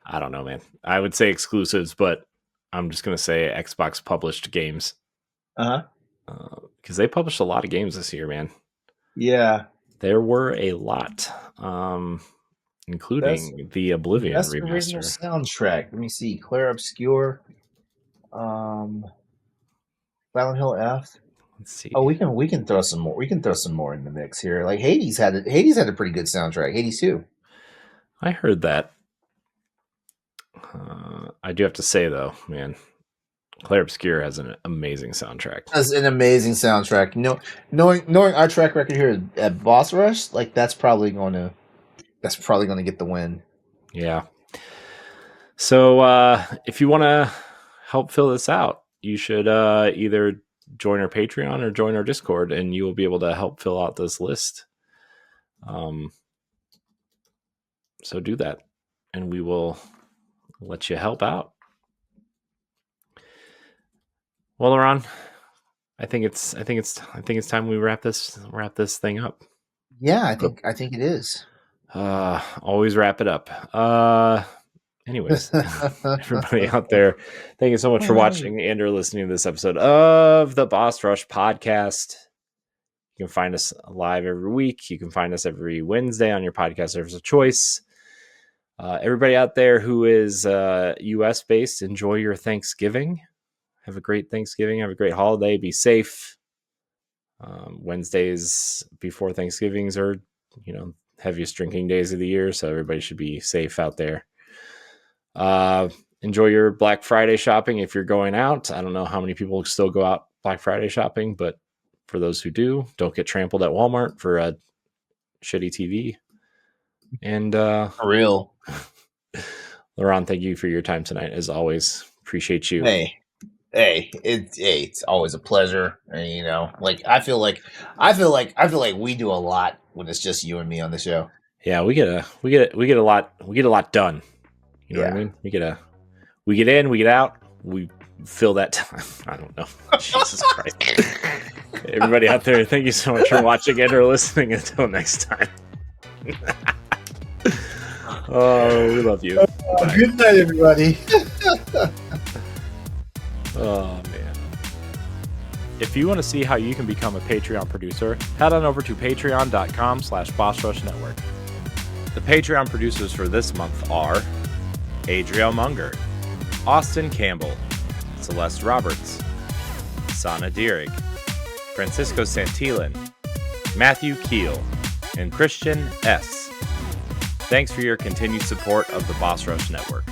I don't know, man. I would say exclusives, but I'm just gonna say Xbox published games. Because they published a lot of games this year, man. Yeah, there were a lot, including the Oblivion remaster. Original soundtrack. Let me see. Claire Obscure, Silent Hill F. Let's see. Oh, we can throw some more. We can throw some more in the mix here. Like Hades had a pretty good soundtrack. Hades 2. I heard that. I do have to say though, man. Claire Obscure has an amazing soundtrack. That's an amazing soundtrack. Knowing our track record here at Boss Rush, like that's probably going to get the win. Yeah. So if you want to help fill this out, you should either join our Patreon or join our Discord, and you will be able to help fill out this list. So do that, and we will let you help out. Well, LeRon, I think it's time we wrap this thing up. Yeah, I think it is. Always wrap it up. Anyways, everybody out there, thank you so much for watching and or listening to this episode of the Boss Rush podcast. You can find us live every week. You can find us every Wednesday on your podcast service of choice. Everybody out there who is US based, enjoy your Thanksgiving. Have a great Thanksgiving. Have a great holiday. Be safe. Wednesdays before Thanksgivings are, heaviest drinking days of the year. So everybody should be safe out there. Enjoy your Black Friday shopping if you're going out. I don't know how many people still go out Black Friday shopping, but for those who do, don't get trampled at Walmart for a shitty TV. And for real. LeRon, thank you for your time tonight. As always, appreciate you. Hey, it's always a pleasure. And, like I feel like we do a lot when it's just you and me on the show. Yeah, we get a lot done. You know what I mean? We get in, we get out, we fill that time. I don't know. Jesus Christ. Everybody out there, thank you so much for watching and or listening. Until next time. Oh, we love you. Good night, everybody. Oh, man. If you want to see how you can become a Patreon producer, head on over to patreon.com/BossRushNetwork. The Patreon producers for this month are Adriel Munger, Austin Campbell, Celeste Roberts, Sana Dirrig, Francisco Santillan, Matthew Keel, and Christian S. Thanks for your continued support of the Boss Rush Network.